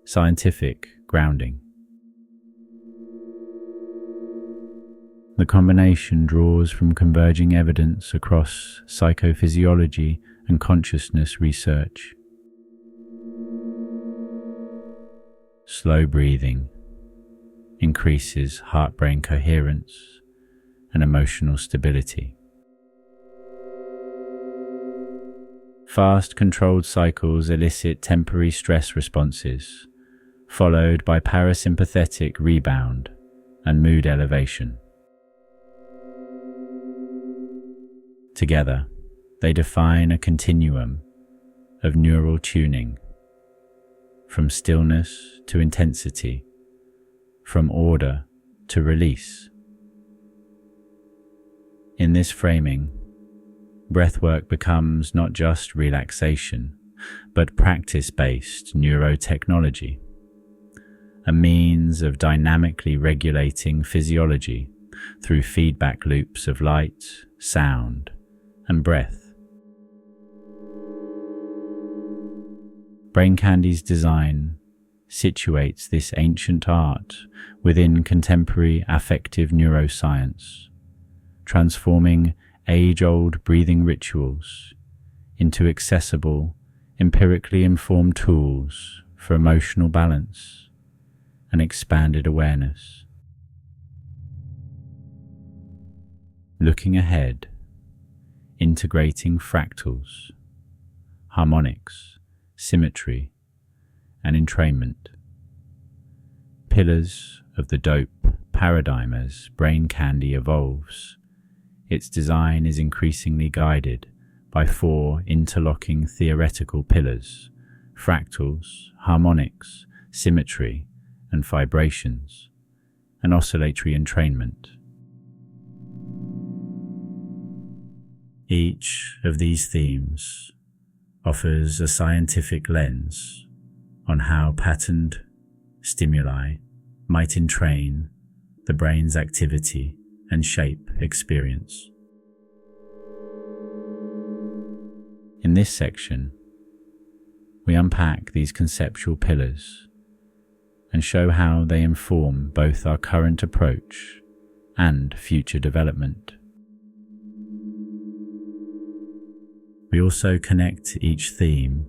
Scientific grounding. The combination draws from converging evidence across psychophysiology and consciousness research. Slow breathing increases heart-brain coherence and emotional stability. Fast controlled cycles elicit temporary stress responses, followed by parasympathetic rebound and mood elevation. Together, they define a continuum of neural tuning, from stillness to intensity, from order to release. In this framing, breathwork becomes not just relaxation, but practice-based neurotechnology, a means of dynamically regulating physiology through feedback loops of light, sound, and breath. Brain Candy's design situates this ancient art within contemporary affective neuroscience, transforming age-old breathing rituals into accessible, empirically informed tools for emotional balance and expanded awareness. Looking ahead, integrating fractals, harmonics, symmetry, and entrainment, pillars of the dope paradigm as Brain Candy evolves. Its design is increasingly guided by four interlocking theoretical pillars: fractals, harmonics, symmetry, and vibrations, and oscillatory entrainment. Each of these themes offers a scientific lens on how patterned stimuli might entrain the brain's activity and shape experience. In this section, we unpack these conceptual pillars and show how they inform both our current approach and future development. We also connect each theme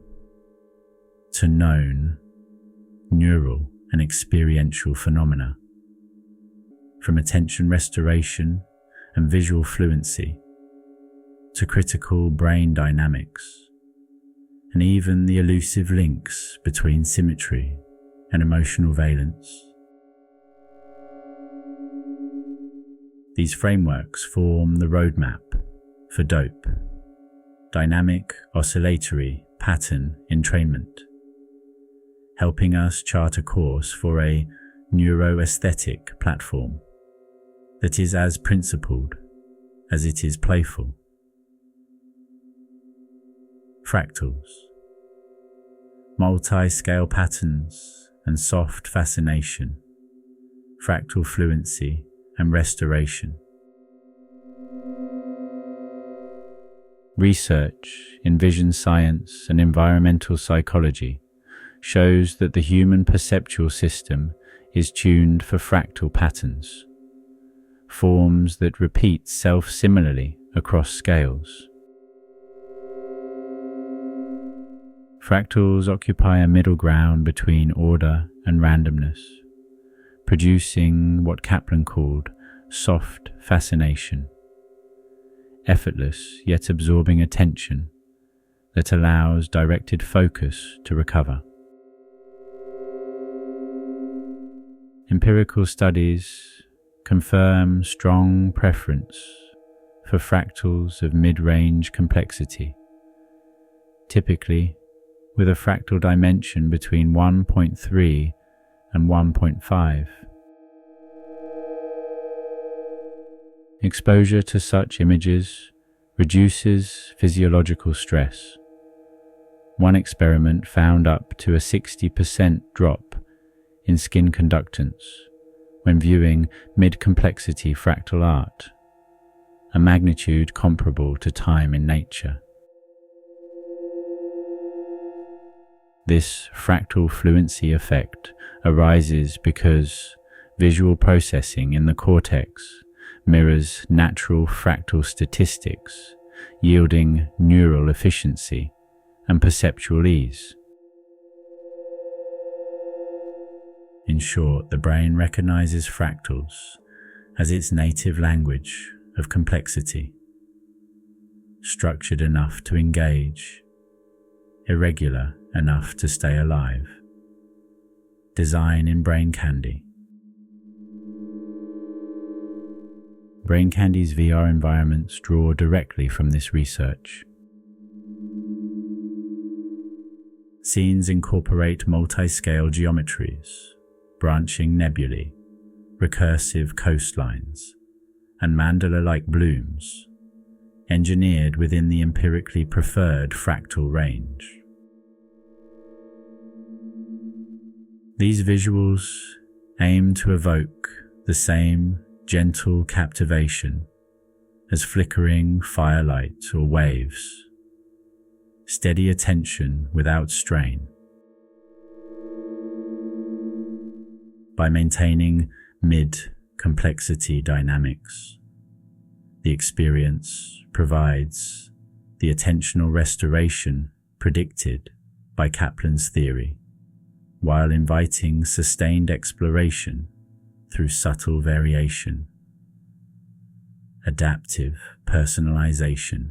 to known neural and experiential phenomena, from attention restoration and visual fluency to critical brain dynamics, and even the elusive links between symmetry and emotional valence. These frameworks form the roadmap for DOPE, Dynamic Oscillatory Pattern Entrainment, helping us chart a course for a neuroaesthetic platform that is as principled as it is playful. Fractals, multi-scale patterns and soft fascination, fractal fluency and restoration. Research in vision science and environmental psychology shows that the human perceptual system is tuned for fractal patterns, forms that repeat self-similarly across scales. Fractals occupy a middle ground between order and randomness, producing what Kaplan called soft fascination, effortless yet absorbing attention that allows directed focus to recover. Empirical studies confirm strong preference for fractals of mid-range complexity, typically with a fractal dimension between 1.3 and 1.5. Exposure to such images reduces physiological stress. One experiment found up to a 60% drop in skin conductance when viewing mid-complexity fractal art, a magnitude comparable to time in nature. This fractal fluency effect arises because visual processing in the cortex mirrors natural fractal statistics, yielding neural efficiency and perceptual ease. In short, the brain recognizes fractals as its native language of complexity, structured enough to engage, irregular enough to stay alive. Design in Brain Candy. Brain Candy's VR environments draw directly from this research. Scenes incorporate multi-scale geometries, branching nebulae, recursive coastlines, and mandala-like blooms, engineered within the empirically preferred fractal range. These visuals aim to evoke the same gentle captivation as flickering firelight or waves, steady attention without strain. By maintaining mid-complexity dynamics, the experience provides the attentional restoration predicted by Kaplan's theory, while inviting sustained exploration through subtle variation, adaptive personalization.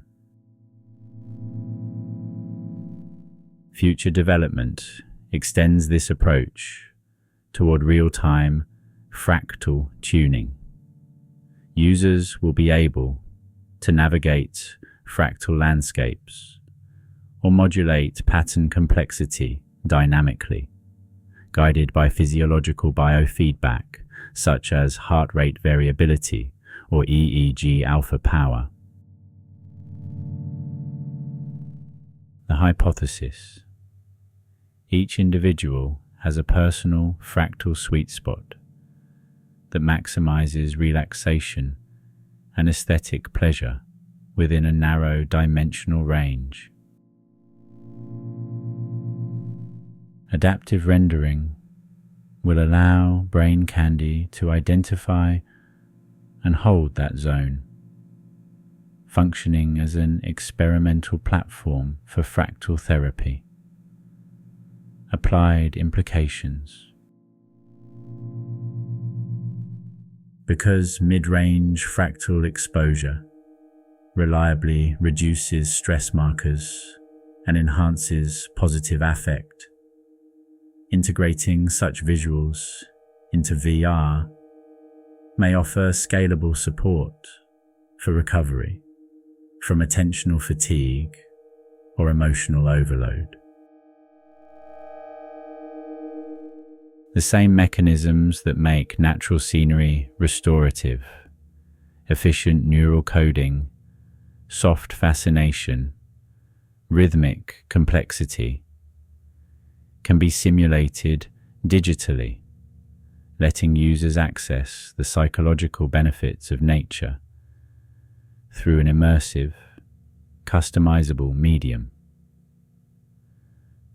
Future development extends this approach toward real-time fractal tuning. Users will be able to navigate fractal landscapes or modulate pattern complexity dynamically, guided by physiological biofeedback such as heart rate variability or EEG alpha power. The hypothesis: each individual has a personal fractal sweet spot that maximizes relaxation and aesthetic pleasure within a narrow dimensional range. Adaptive rendering will allow Brain Candy to identify and hold that zone, functioning as an experimental platform for fractal therapy. Applied implications. Because mid-range fractal exposure reliably reduces stress markers and enhances positive affect, integrating such visuals into VR may offer scalable support for recovery from attentional fatigue or emotional overload. The same mechanisms that make natural scenery restorative, efficient neural coding, soft fascination, rhythmic complexity, can be simulated digitally, letting users access the psychological benefits of nature through an immersive, customizable medium.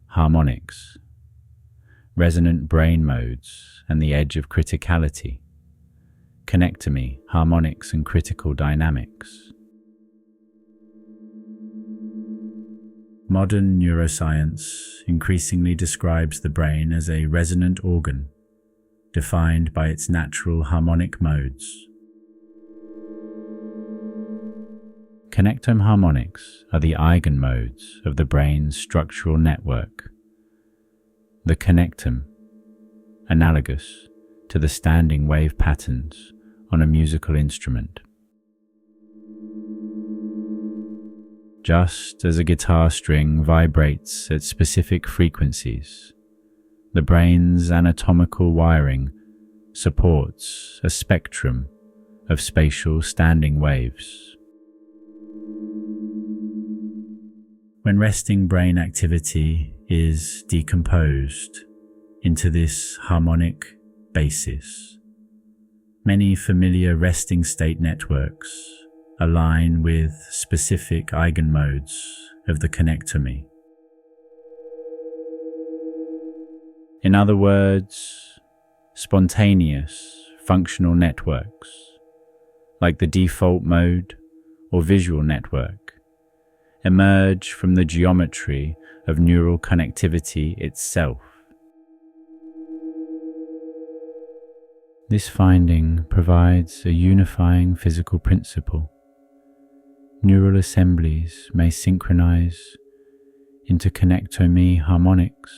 Harmonics. resonant brain modes and the edge of criticality, connectomy, harmonics and critical dynamics. Modern neuroscience increasingly describes the brain as a resonant organ, defined by its natural harmonic modes. Connectome harmonics are the eigenmodes of the brain's structural network. The connectome, analogous to the standing wave patterns on a musical instrument. Just as a guitar string vibrates at specific frequencies, the brain's anatomical wiring supports a spectrum of spatial standing waves. When resting brain activity is decomposed into this harmonic basis, many familiar resting state networks align with specific eigenmodes of the connectomy. In other words, spontaneous functional networks, like the default mode or visual network, emerge from the geometry of neural connectivity itself. This finding provides a unifying physical principle. Neural assemblies may synchronize into connectomy harmonics,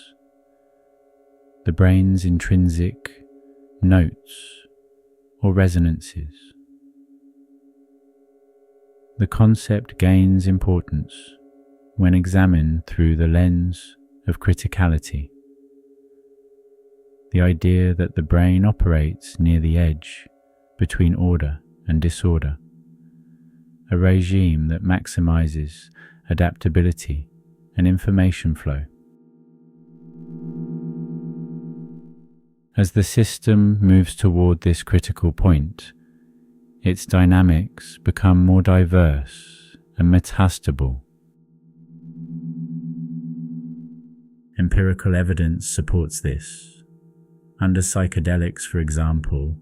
the brain's intrinsic notes or resonances. The concept gains importance when examined through the lens of criticality. The idea that the brain operates near the edge between order and disorder, a regime that maximizes adaptability and information flow. As the system moves toward this critical point, its dynamics become more diverse and metastable. Empirical evidence supports this. Under psychedelics, for example,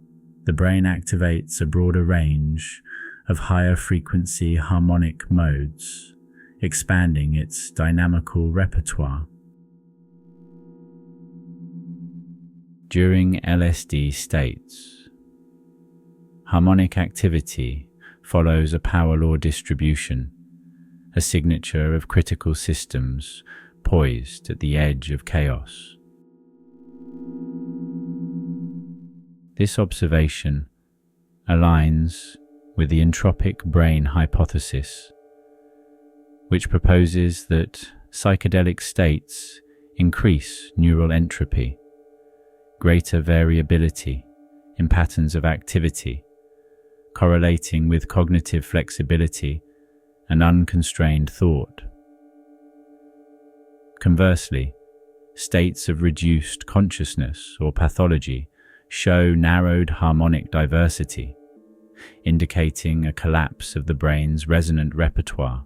the brain activates a broader range of higher frequency harmonic modes, expanding its dynamical repertoire. During LSD states, harmonic activity follows a power law distribution, a signature of critical systems poised at the edge of chaos. This observation aligns with the entropic brain hypothesis, which proposes that psychedelic states increase neural entropy, greater variability in patterns of activity, correlating with cognitive flexibility and unconstrained thought. Conversely, states of reduced consciousness or pathology show narrowed harmonic diversity, indicating a collapse of the brain's resonant repertoire.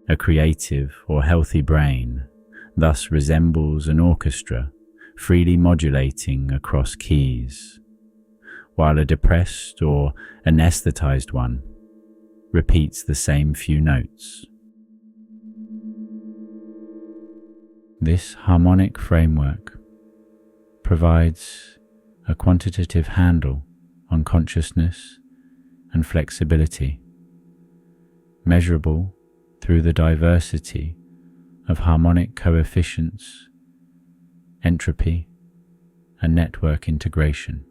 A creative or healthy brain thus resembles an orchestra, freely modulating across keys, while a depressed or anesthetized one repeats the same few notes. This harmonic framework provides a quantitative handle on consciousness and flexibility, measurable through the diversity of harmonic coefficients, entropy, and network integration.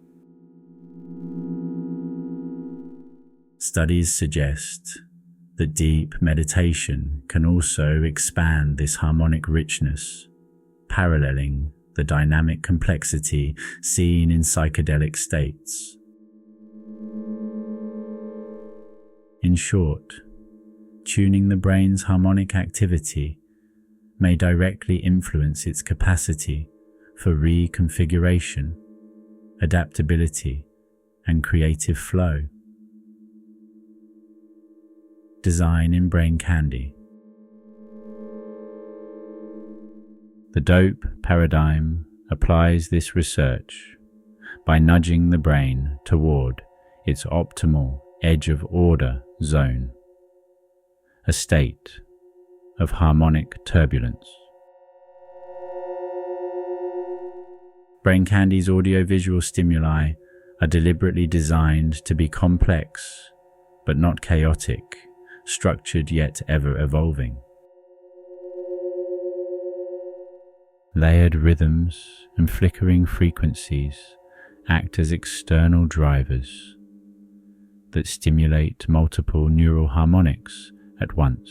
Studies suggest that deep meditation can also expand this harmonic richness, paralleling the dynamic complexity seen in psychedelic states. In short, tuning the brain's harmonic activity may directly influence its capacity for reconfiguration, adaptability, and creative flow. Design in Brain Candy. The dope paradigm applies this research by nudging the brain toward its optimal edge of order zone, a state of harmonic turbulence. Brain Candy's audiovisual stimuli are deliberately designed to be complex but not chaotic, structured yet ever evolving. Layered rhythms and flickering frequencies act as external drivers that stimulate multiple neural harmonics at once.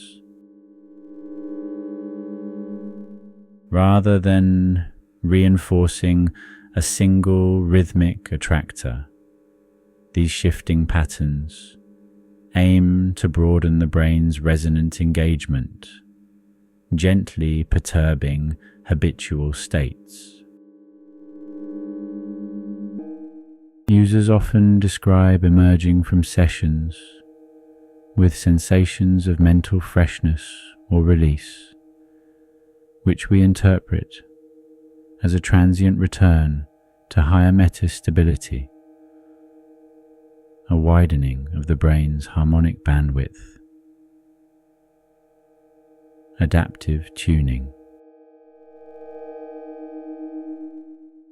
Rather than reinforcing a single rhythmic attractor, these shifting patterns aim to broaden the brain's resonant engagement, gently perturbing habitual states. Users often describe emerging from sessions with sensations of mental freshness or release, which we interpret as a transient return to higher metastability, a widening of the brain's harmonic bandwidth. Adaptive tuning.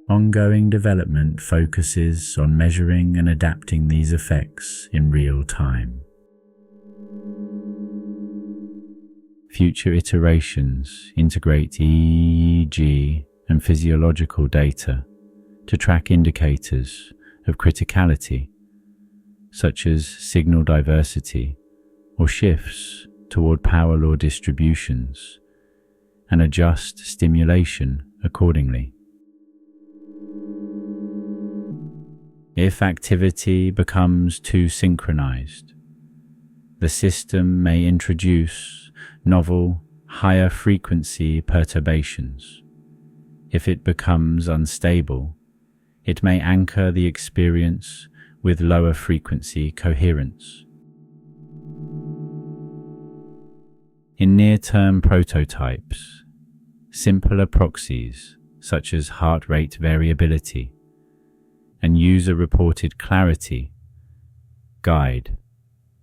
Ongoing development focuses on measuring and adapting these effects in real time. Future iterations integrate EEG and physiological data to track indicators of criticality, such as signal diversity or shifts toward power law distributions, and adjust stimulation accordingly. If activity becomes too synchronized, the system may introduce novel, higher frequency perturbations. If it becomes unstable, it may anchor the experience with lower frequency coherence. In near-term prototypes, simpler proxies such as heart rate variability and user-reported clarity guide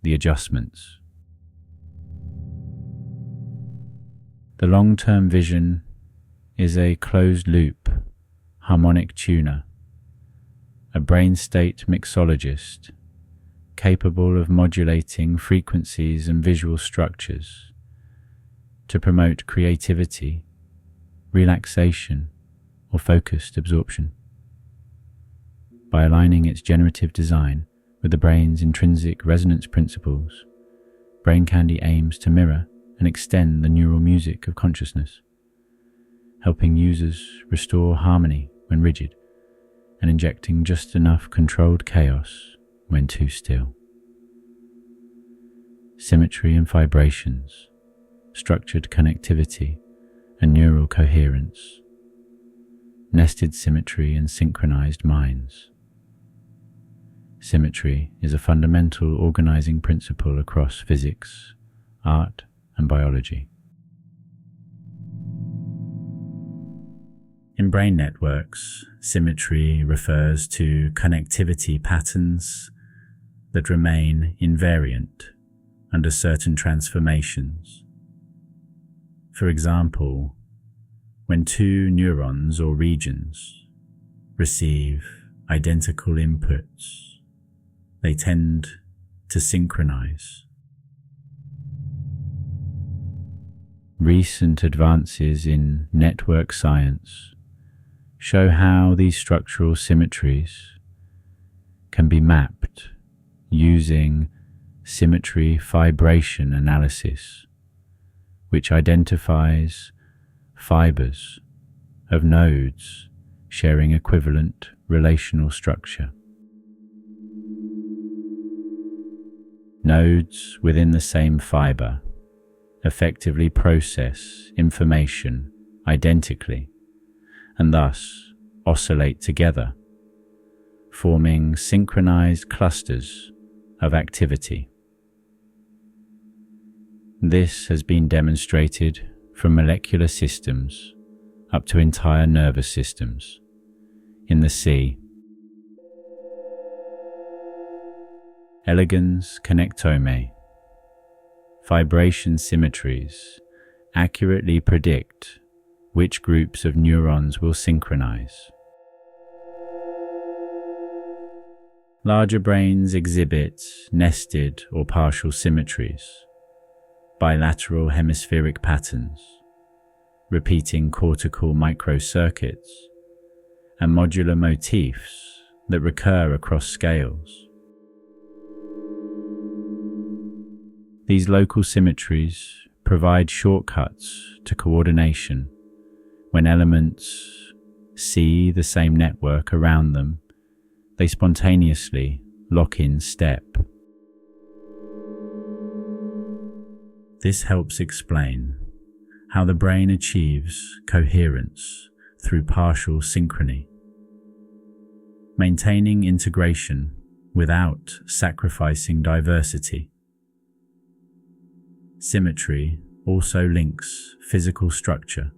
the adjustments. The long-term vision is a closed-loop harmonic tuner, a brain state mixologist capable of modulating frequencies and visual structures to promote creativity, relaxation, or focused absorption. By aligning its generative design with the brain's intrinsic resonance principles, Brain Candy aims to mirror and extend the neural music of consciousness, helping users restore harmony when rigid and injecting just enough controlled chaos when too still. Symmetry and vibrations, structured connectivity and neural coherence, nested symmetry and synchronized minds. Symmetry is a fundamental organizing principle across physics, art, and biology. In brain networks, symmetry refers to connectivity patterns that remain invariant under certain transformations. For example, when two neurons or regions receive identical inputs, they tend to synchronize. Recent advances in network science show how these structural symmetries can be mapped using symmetry vibration analysis, which identifies fibers of nodes sharing equivalent relational structure. Nodes within the same fiber effectively process information identically and thus oscillate together, forming synchronized clusters of activity. This has been demonstrated from molecular systems up to entire nervous systems. In the sea, elegans connectome, vibration symmetries accurately predict which groups of neurons will synchronize. Larger brains exhibit nested or partial symmetries, bilateral hemispheric patterns, repeating cortical microcircuits, and modular motifs that recur across scales. These local symmetries provide shortcuts to coordination when elements see the same network around them. They spontaneously lock in step. This helps explain how the brain achieves coherence through partial synchrony, maintaining integration without sacrificing diversity. Symmetry also links physical structure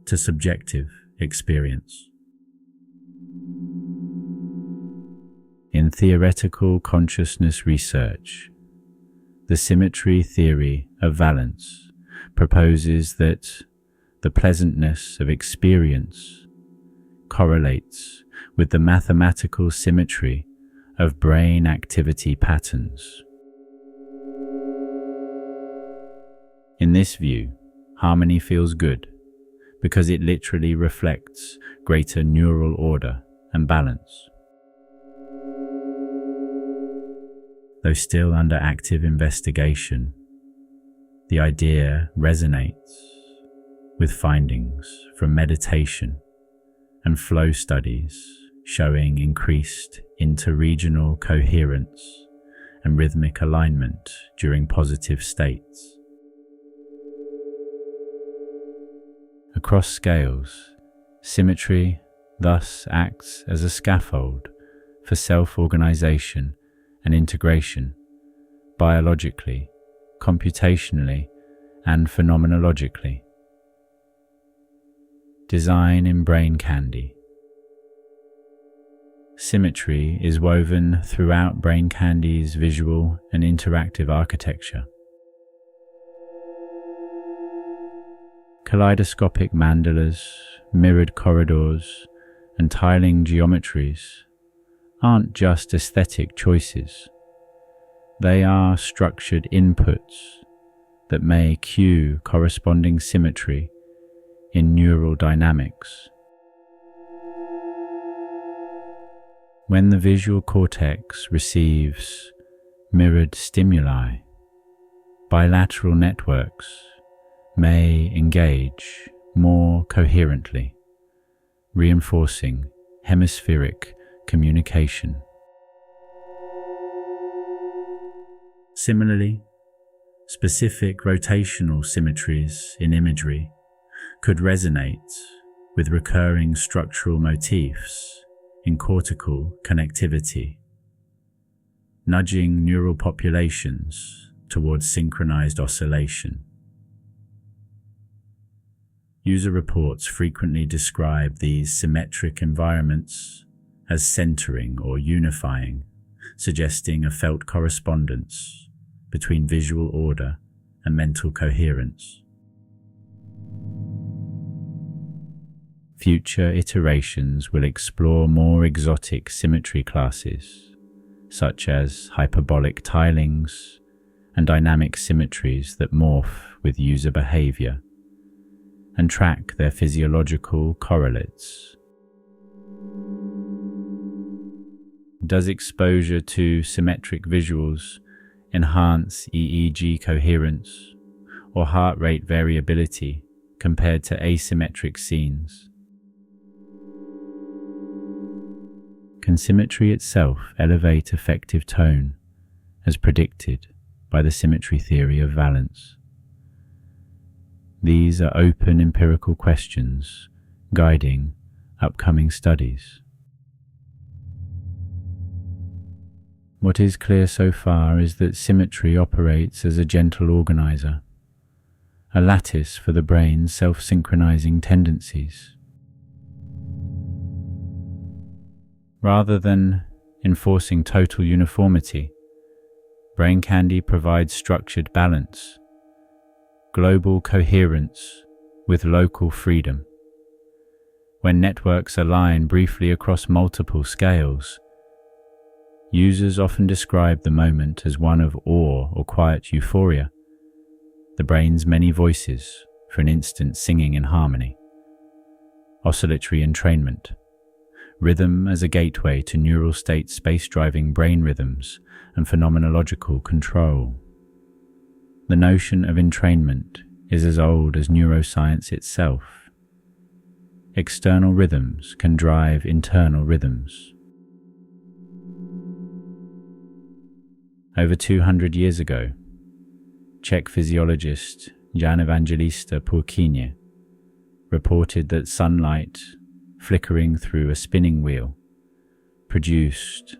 to subjective experience. In theoretical consciousness research, the symmetry theory of valence proposes that the pleasantness of experience correlates with the mathematical symmetry of brain activity patterns. In this view, harmony feels good because it literally reflects greater neural order and balance. Though still under active investigation, the idea resonates with findings from meditation and flow studies showing increased interregional coherence and rhythmic alignment during positive states. Across scales, symmetry thus acts as a scaffold for self-organization and integration, biologically, computationally, and phenomenologically. Design in brain candy. Symmetry is woven throughout brain candy's visual and interactive architecture. Kaleidoscopic mandalas, mirrored corridors, and tiling geometries aren't just aesthetic choices. They are structured inputs that may cue corresponding symmetry in neural dynamics. When the visual cortex receives mirrored stimuli, bilateral networks may engage more coherently, reinforcing hemispheric communication. Similarly, specific rotational symmetries in imagery could resonate with recurring structural motifs in cortical connectivity, nudging neural populations towards synchronized oscillation. User reports frequently describe these symmetric environments as centering or unifying, suggesting a felt correspondence between visual order and mental coherence. Future iterations will explore more exotic symmetry classes, such as hyperbolic tilings and dynamic symmetries that morph with user behavior and track their physiological correlates. Does exposure to symmetric visuals enhance EEG coherence or heart rate variability compared to asymmetric scenes? Can symmetry itself elevate effective tone as predicted by the symmetry theory of valence? These are open empirical questions guiding upcoming studies. What is clear so far is that symmetry operates as a gentle organizer, a lattice for the brain's self-synchronizing tendencies. Rather than enforcing total uniformity, brain candy provides structured balance, global coherence with local freedom. When networks align briefly across multiple scales, users often describe the moment as one of awe or quiet euphoria, the brain's many voices for an instant singing in harmony. Oscillatory entrainment, rhythm as a gateway to neural state space-driving brain rhythms and phenomenological control. The notion of entrainment is as old as neuroscience itself. External rhythms can drive internal rhythms. Over 200 years ago, Czech physiologist Jan Evangelista Purkyně reported that sunlight flickering through a spinning wheel produced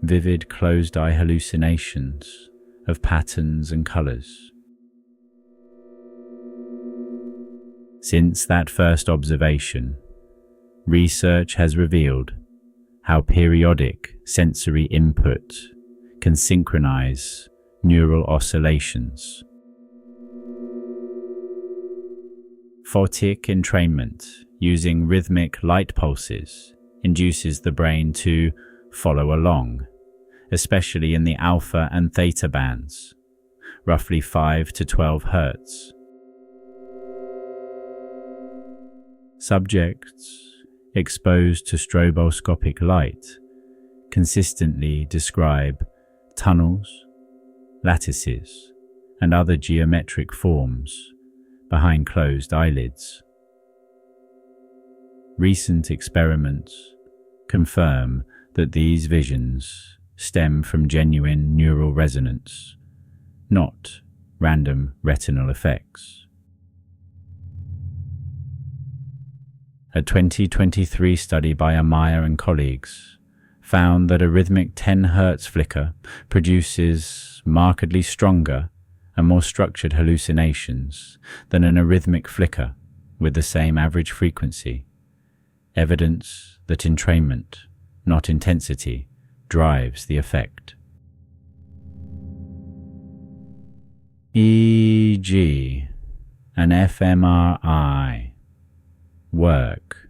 vivid closed-eye hallucinations of patterns and colors. Since that first observation, research has revealed how periodic sensory input can synchronize neural oscillations. Photic entrainment using rhythmic light pulses induces the brain to follow along, especially in the alpha and theta bands, roughly 5 to 12 Hz. Subjects exposed to stroboscopic light consistently describe tunnels, lattices, and other geometric forms behind closed eyelids. Recent experiments confirm that these visions stem from genuine neural resonance, not random retinal effects. A 2023 study by Amaya and colleagues found that a rhythmic 10 Hz flicker produces markedly stronger and more structured hallucinations than an arrhythmic flicker with the same average frequency, evidence that entrainment, not intensity, drives the effect. E.g., an fMRI work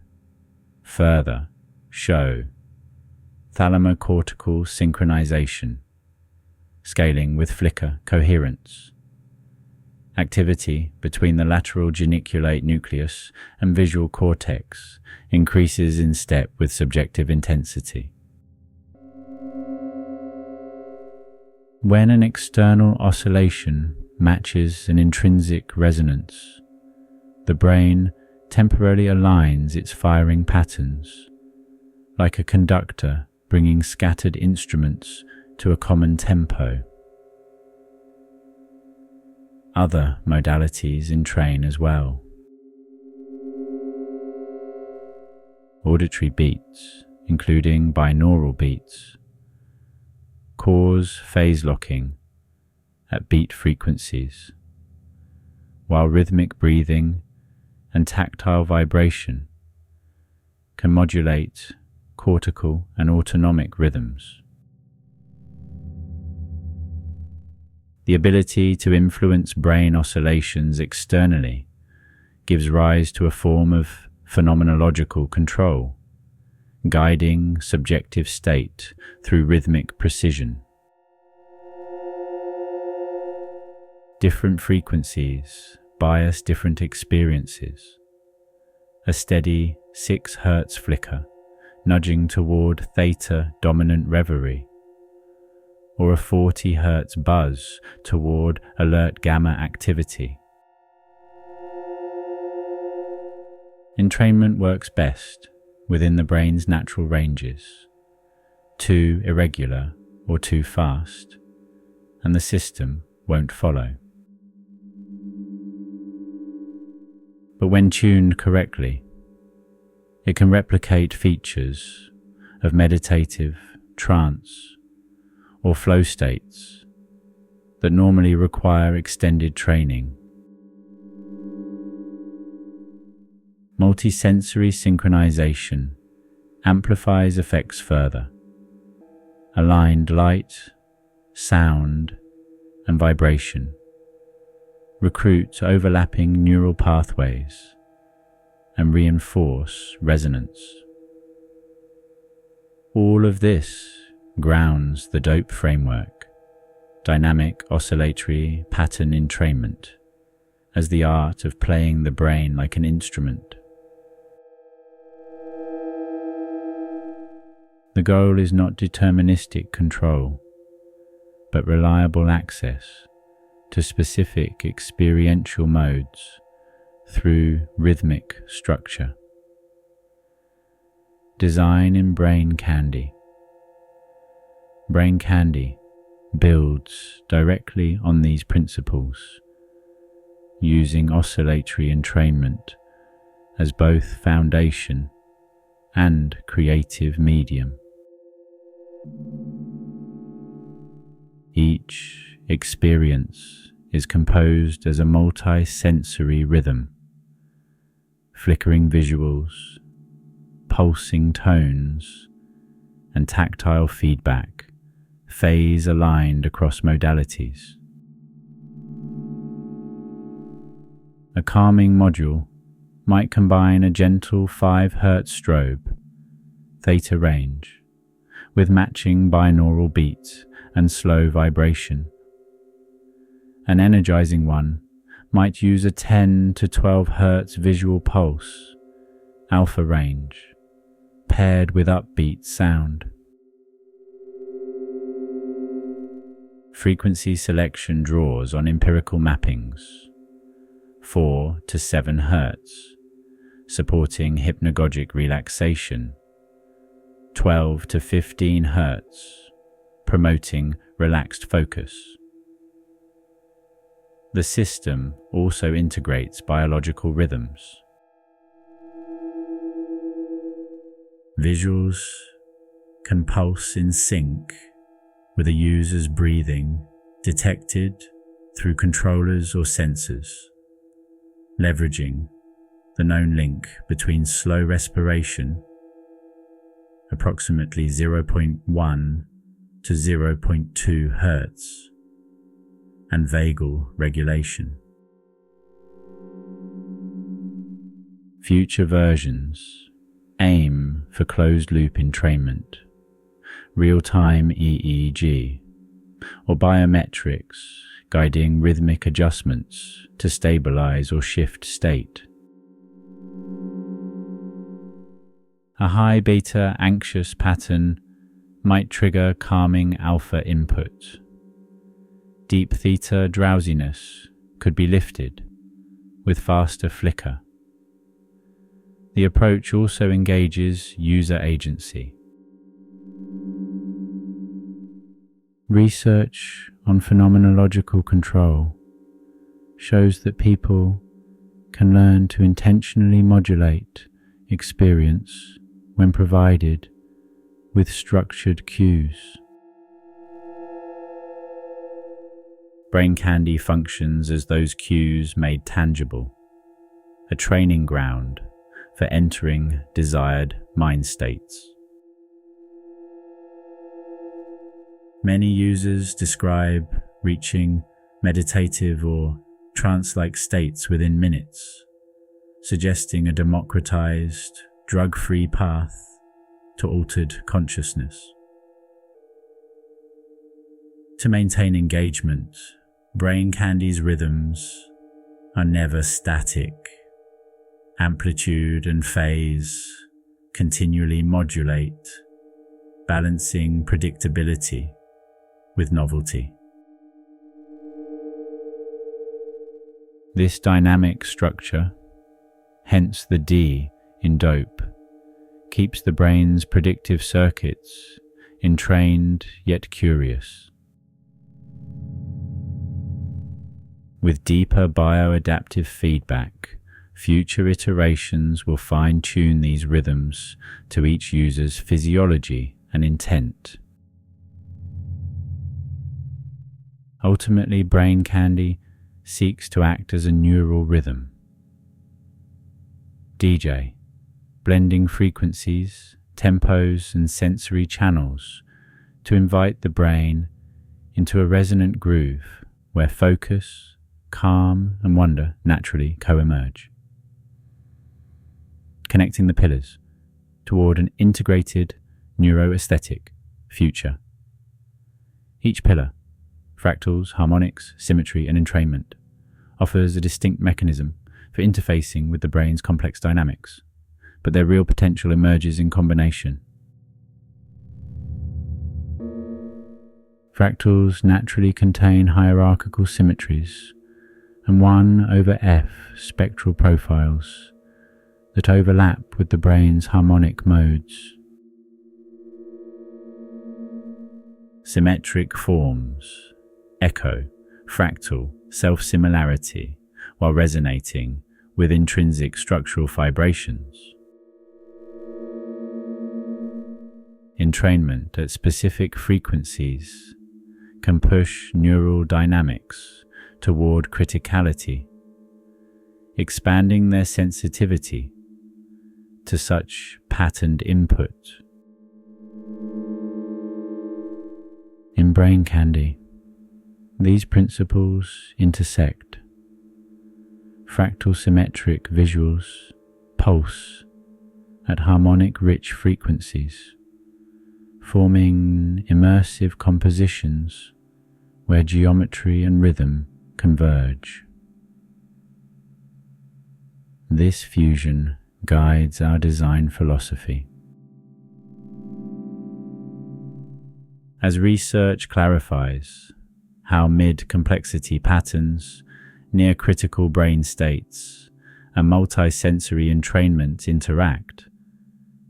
further show thalamocortical synchronization, scaling with flicker coherence. Activity between the lateral geniculate nucleus and visual cortex increases in step with subjective intensity. When an external oscillation matches an intrinsic resonance, the brain temporarily aligns its firing patterns, like a conductor bringing scattered instruments to a common tempo. Other modalities entrain as well. Auditory beats, including binaural beats, cause phase locking at beat frequencies, while rhythmic breathing and tactile vibration can modulate cortical and autonomic rhythms. The ability to influence brain oscillations externally gives rise to a form of phenomenological control, guiding subjective state through rhythmic precision. Different frequencies bias different experiences. A steady 6 Hz flicker nudging toward theta dominant reverie, or a 40 Hz buzz toward alert gamma activity. Entrainment works best within the brain's natural ranges, too irregular or too fast, and the system won't follow. But when tuned correctly, it can replicate features of meditative, trance, or flow states that normally require extended training. Multisensory synchronization amplifies effects further. Aligned light, sound, and vibration recruit overlapping neural pathways and reinforce resonance. All of this grounds the DOPE framework, Dynamic Oscillatory Pattern Entrainment, as the art of playing the brain like an instrument. The goal is not deterministic control, but reliable access to specific experiential modes through rhythmic structure. Design in Brain Candy. Brain Candy builds directly on these principles, using oscillatory entrainment as both foundation and creative medium. Each experience is composed as a multi-sensory rhythm, flickering visuals, pulsing tones, and tactile feedback, phase-aligned across modalities. A calming module might combine a gentle 5 Hz strobe, theta range, with matching binaural beats and slow vibration. An energizing one might use a 10 to 12 Hz visual pulse, alpha range, paired with upbeat sound. Frequency selection draws on empirical mappings, 4 to 7 Hz, supporting hypnagogic relaxation, 12 to 15 Hz, promoting relaxed focus. The system also integrates biological rhythms. Visuals can pulse in sync with a user's breathing detected through controllers or sensors, leveraging the known link between slow respiration, approximately 0.1 to 0.2 Hz, and vagal regulation. Future versions aim for closed-loop entrainment, real-time EEG, or biometrics guiding rhythmic adjustments to stabilize or shift state. A high beta anxious pattern might trigger calming alpha input. Deep theta drowsiness could be lifted with faster flicker. The approach also engages user agency. Research on phenomenological control shows that people can learn to intentionally modulate experience when provided with structured cues. Brain Candy functions as those cues made tangible, a training ground for entering desired mind states. Many users describe reaching meditative or trance-like states within minutes, suggesting a democratized, drug-free path to altered consciousness. To maintain engagement, Brain Candy's rhythms are never static. Amplitude and phase continually modulate, balancing predictability with novelty. This dynamic structure, hence the D in DOPE, keeps the brain's predictive circuits entrained yet curious. With deeper bioadaptive feedback, future iterations will fine-tune these rhythms to each user's physiology and intent. Ultimately, Brain Candy seeks to act as a neural rhythm, DJ, blending frequencies, tempos, and sensory channels to invite the brain into a resonant groove where focus, calm, and wonder naturally co-emerge. Connecting the pillars toward an integrated neuroaesthetic future. Each pillar, fractals, harmonics, symmetry, and entrainment, offers a distinct mechanism for interfacing with the brain's complex dynamics, but their real potential emerges in combination. Fractals naturally contain hierarchical symmetries and 1/f spectral profiles that overlap with the brain's harmonic modes. Symmetric forms echo fractal self-similarity while resonating with intrinsic structural vibrations. Entrainment at specific frequencies can push neural dynamics toward criticality, expanding their sensitivity to such patterned input. In brain candy, these principles intersect. Fractal symmetric visuals pulse at harmonic-rich frequencies, forming immersive compositions where geometry and rhythm converge. This fusion guides our design philosophy. As research clarifies how mid-complexity patterns, near-critical brain states, and multisensory entrainment interact,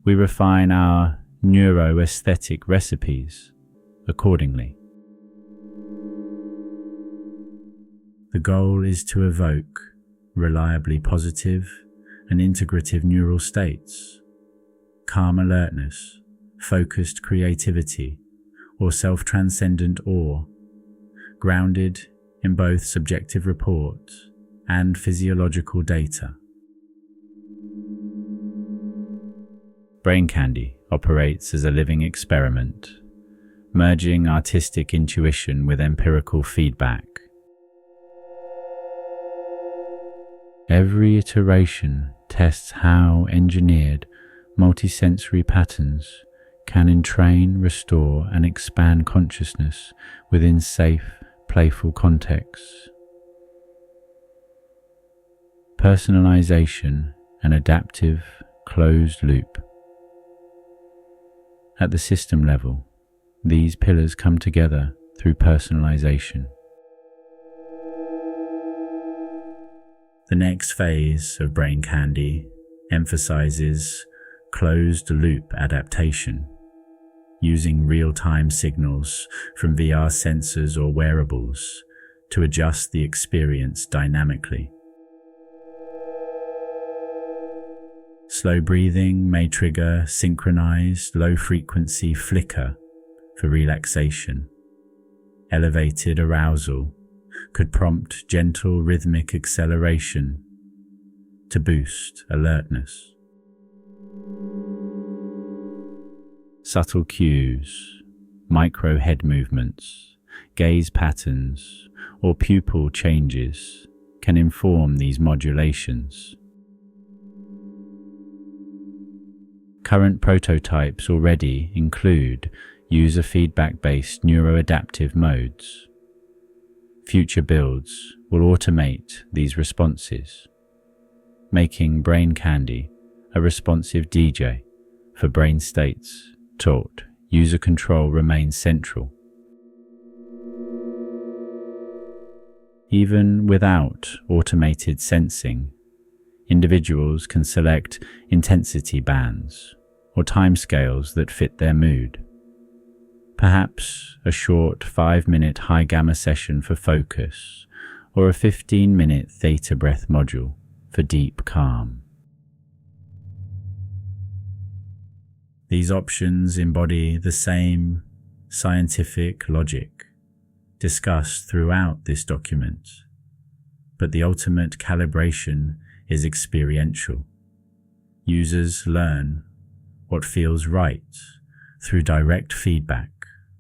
we refine our neuroaesthetic recipes accordingly. The goal is to evoke reliably positive and integrative neural states, calm alertness, focused creativity, or self-transcendent awe, grounded in both subjective report and physiological data. Brain candy operates as a living experiment, merging artistic intuition with empirical feedback. Every iteration tests how engineered multisensory patterns can entrain, restore, and expand consciousness within safe, playful contexts. Personalization and adaptive closed loop. At the system level, these pillars come together through personalization. The next phase of brain candy emphasizes closed-loop adaptation, using real-time signals from VR sensors or wearables to adjust the experience dynamically. Slow breathing may trigger synchronized low-frequency flicker for relaxation. Elevated arousal could prompt gentle rhythmic acceleration to boost alertness. Subtle cues, micro head movements, gaze patterns, or pupil changes can inform these modulations. Current prototypes already include user feedback-based neuroadaptive modes. Future builds will automate these responses, making brain candy a responsive DJ for brain states taught user control remains central. Even without automated sensing, individuals can select intensity bands or timescales that fit their mood. Perhaps a short 5-minute high gamma session for focus, or a 15-minute theta breath module for deep calm. These options embody the same scientific logic discussed throughout this document, but the ultimate calibration is experiential, Users learn what feels right through direct feedback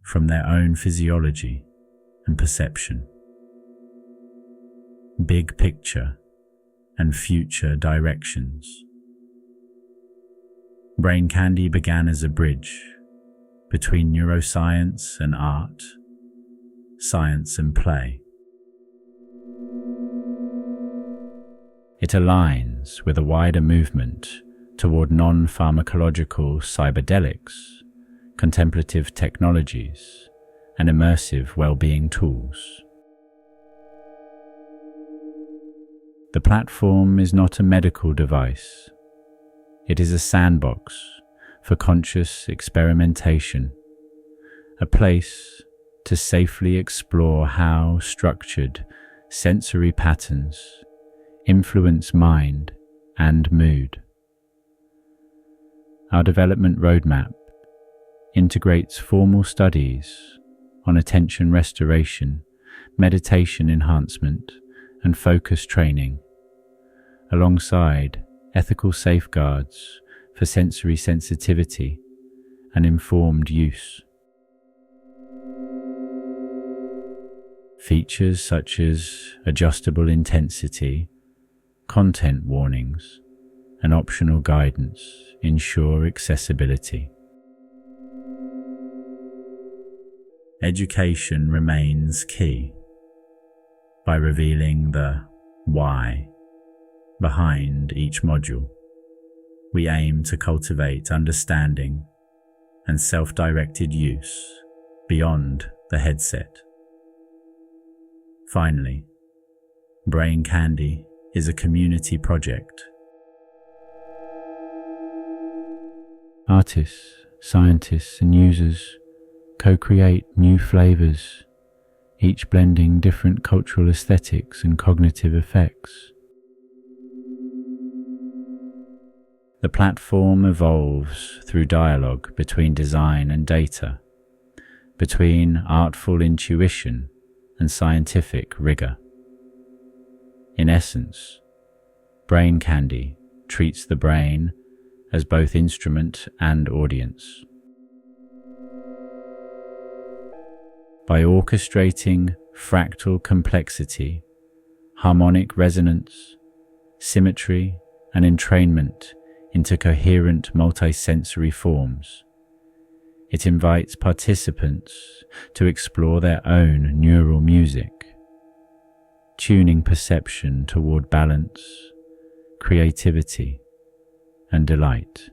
from their own physiology and perception. Big picture and future directions. Brain Candy began as a bridge between neuroscience and art, science and play. It aligns with a wider movement toward non-pharmacological cyberdelics, contemplative technologies, and immersive well-being tools. The platform is not a medical device. It is a sandbox for conscious experimentation, a place to safely explore how structured sensory patterns influence mind and mood. Our development roadmap integrates formal studies on attention restoration, meditation enhancement, and focus training, alongside ethical safeguards for sensory sensitivity and informed use. Features such as adjustable intensity, content warnings, and optional guidance ensure accessibility. Education remains key by revealing the why behind each module. We aim to cultivate understanding and self-directed use beyond the headset. Finally, Brain Candy is a community project. Artists, scientists, and users co-create new flavors, each blending different cultural aesthetics and cognitive effects. The platform evolves through dialogue between design and data, between artful intuition and scientific rigor. In essence, Brain Candy treats the brain as both instrument and audience. By orchestrating fractal complexity, harmonic resonance, symmetry, and entrainment into coherent multisensory forms, it invites participants to explore their own neural music, tuning perception toward balance, creativity, and delight.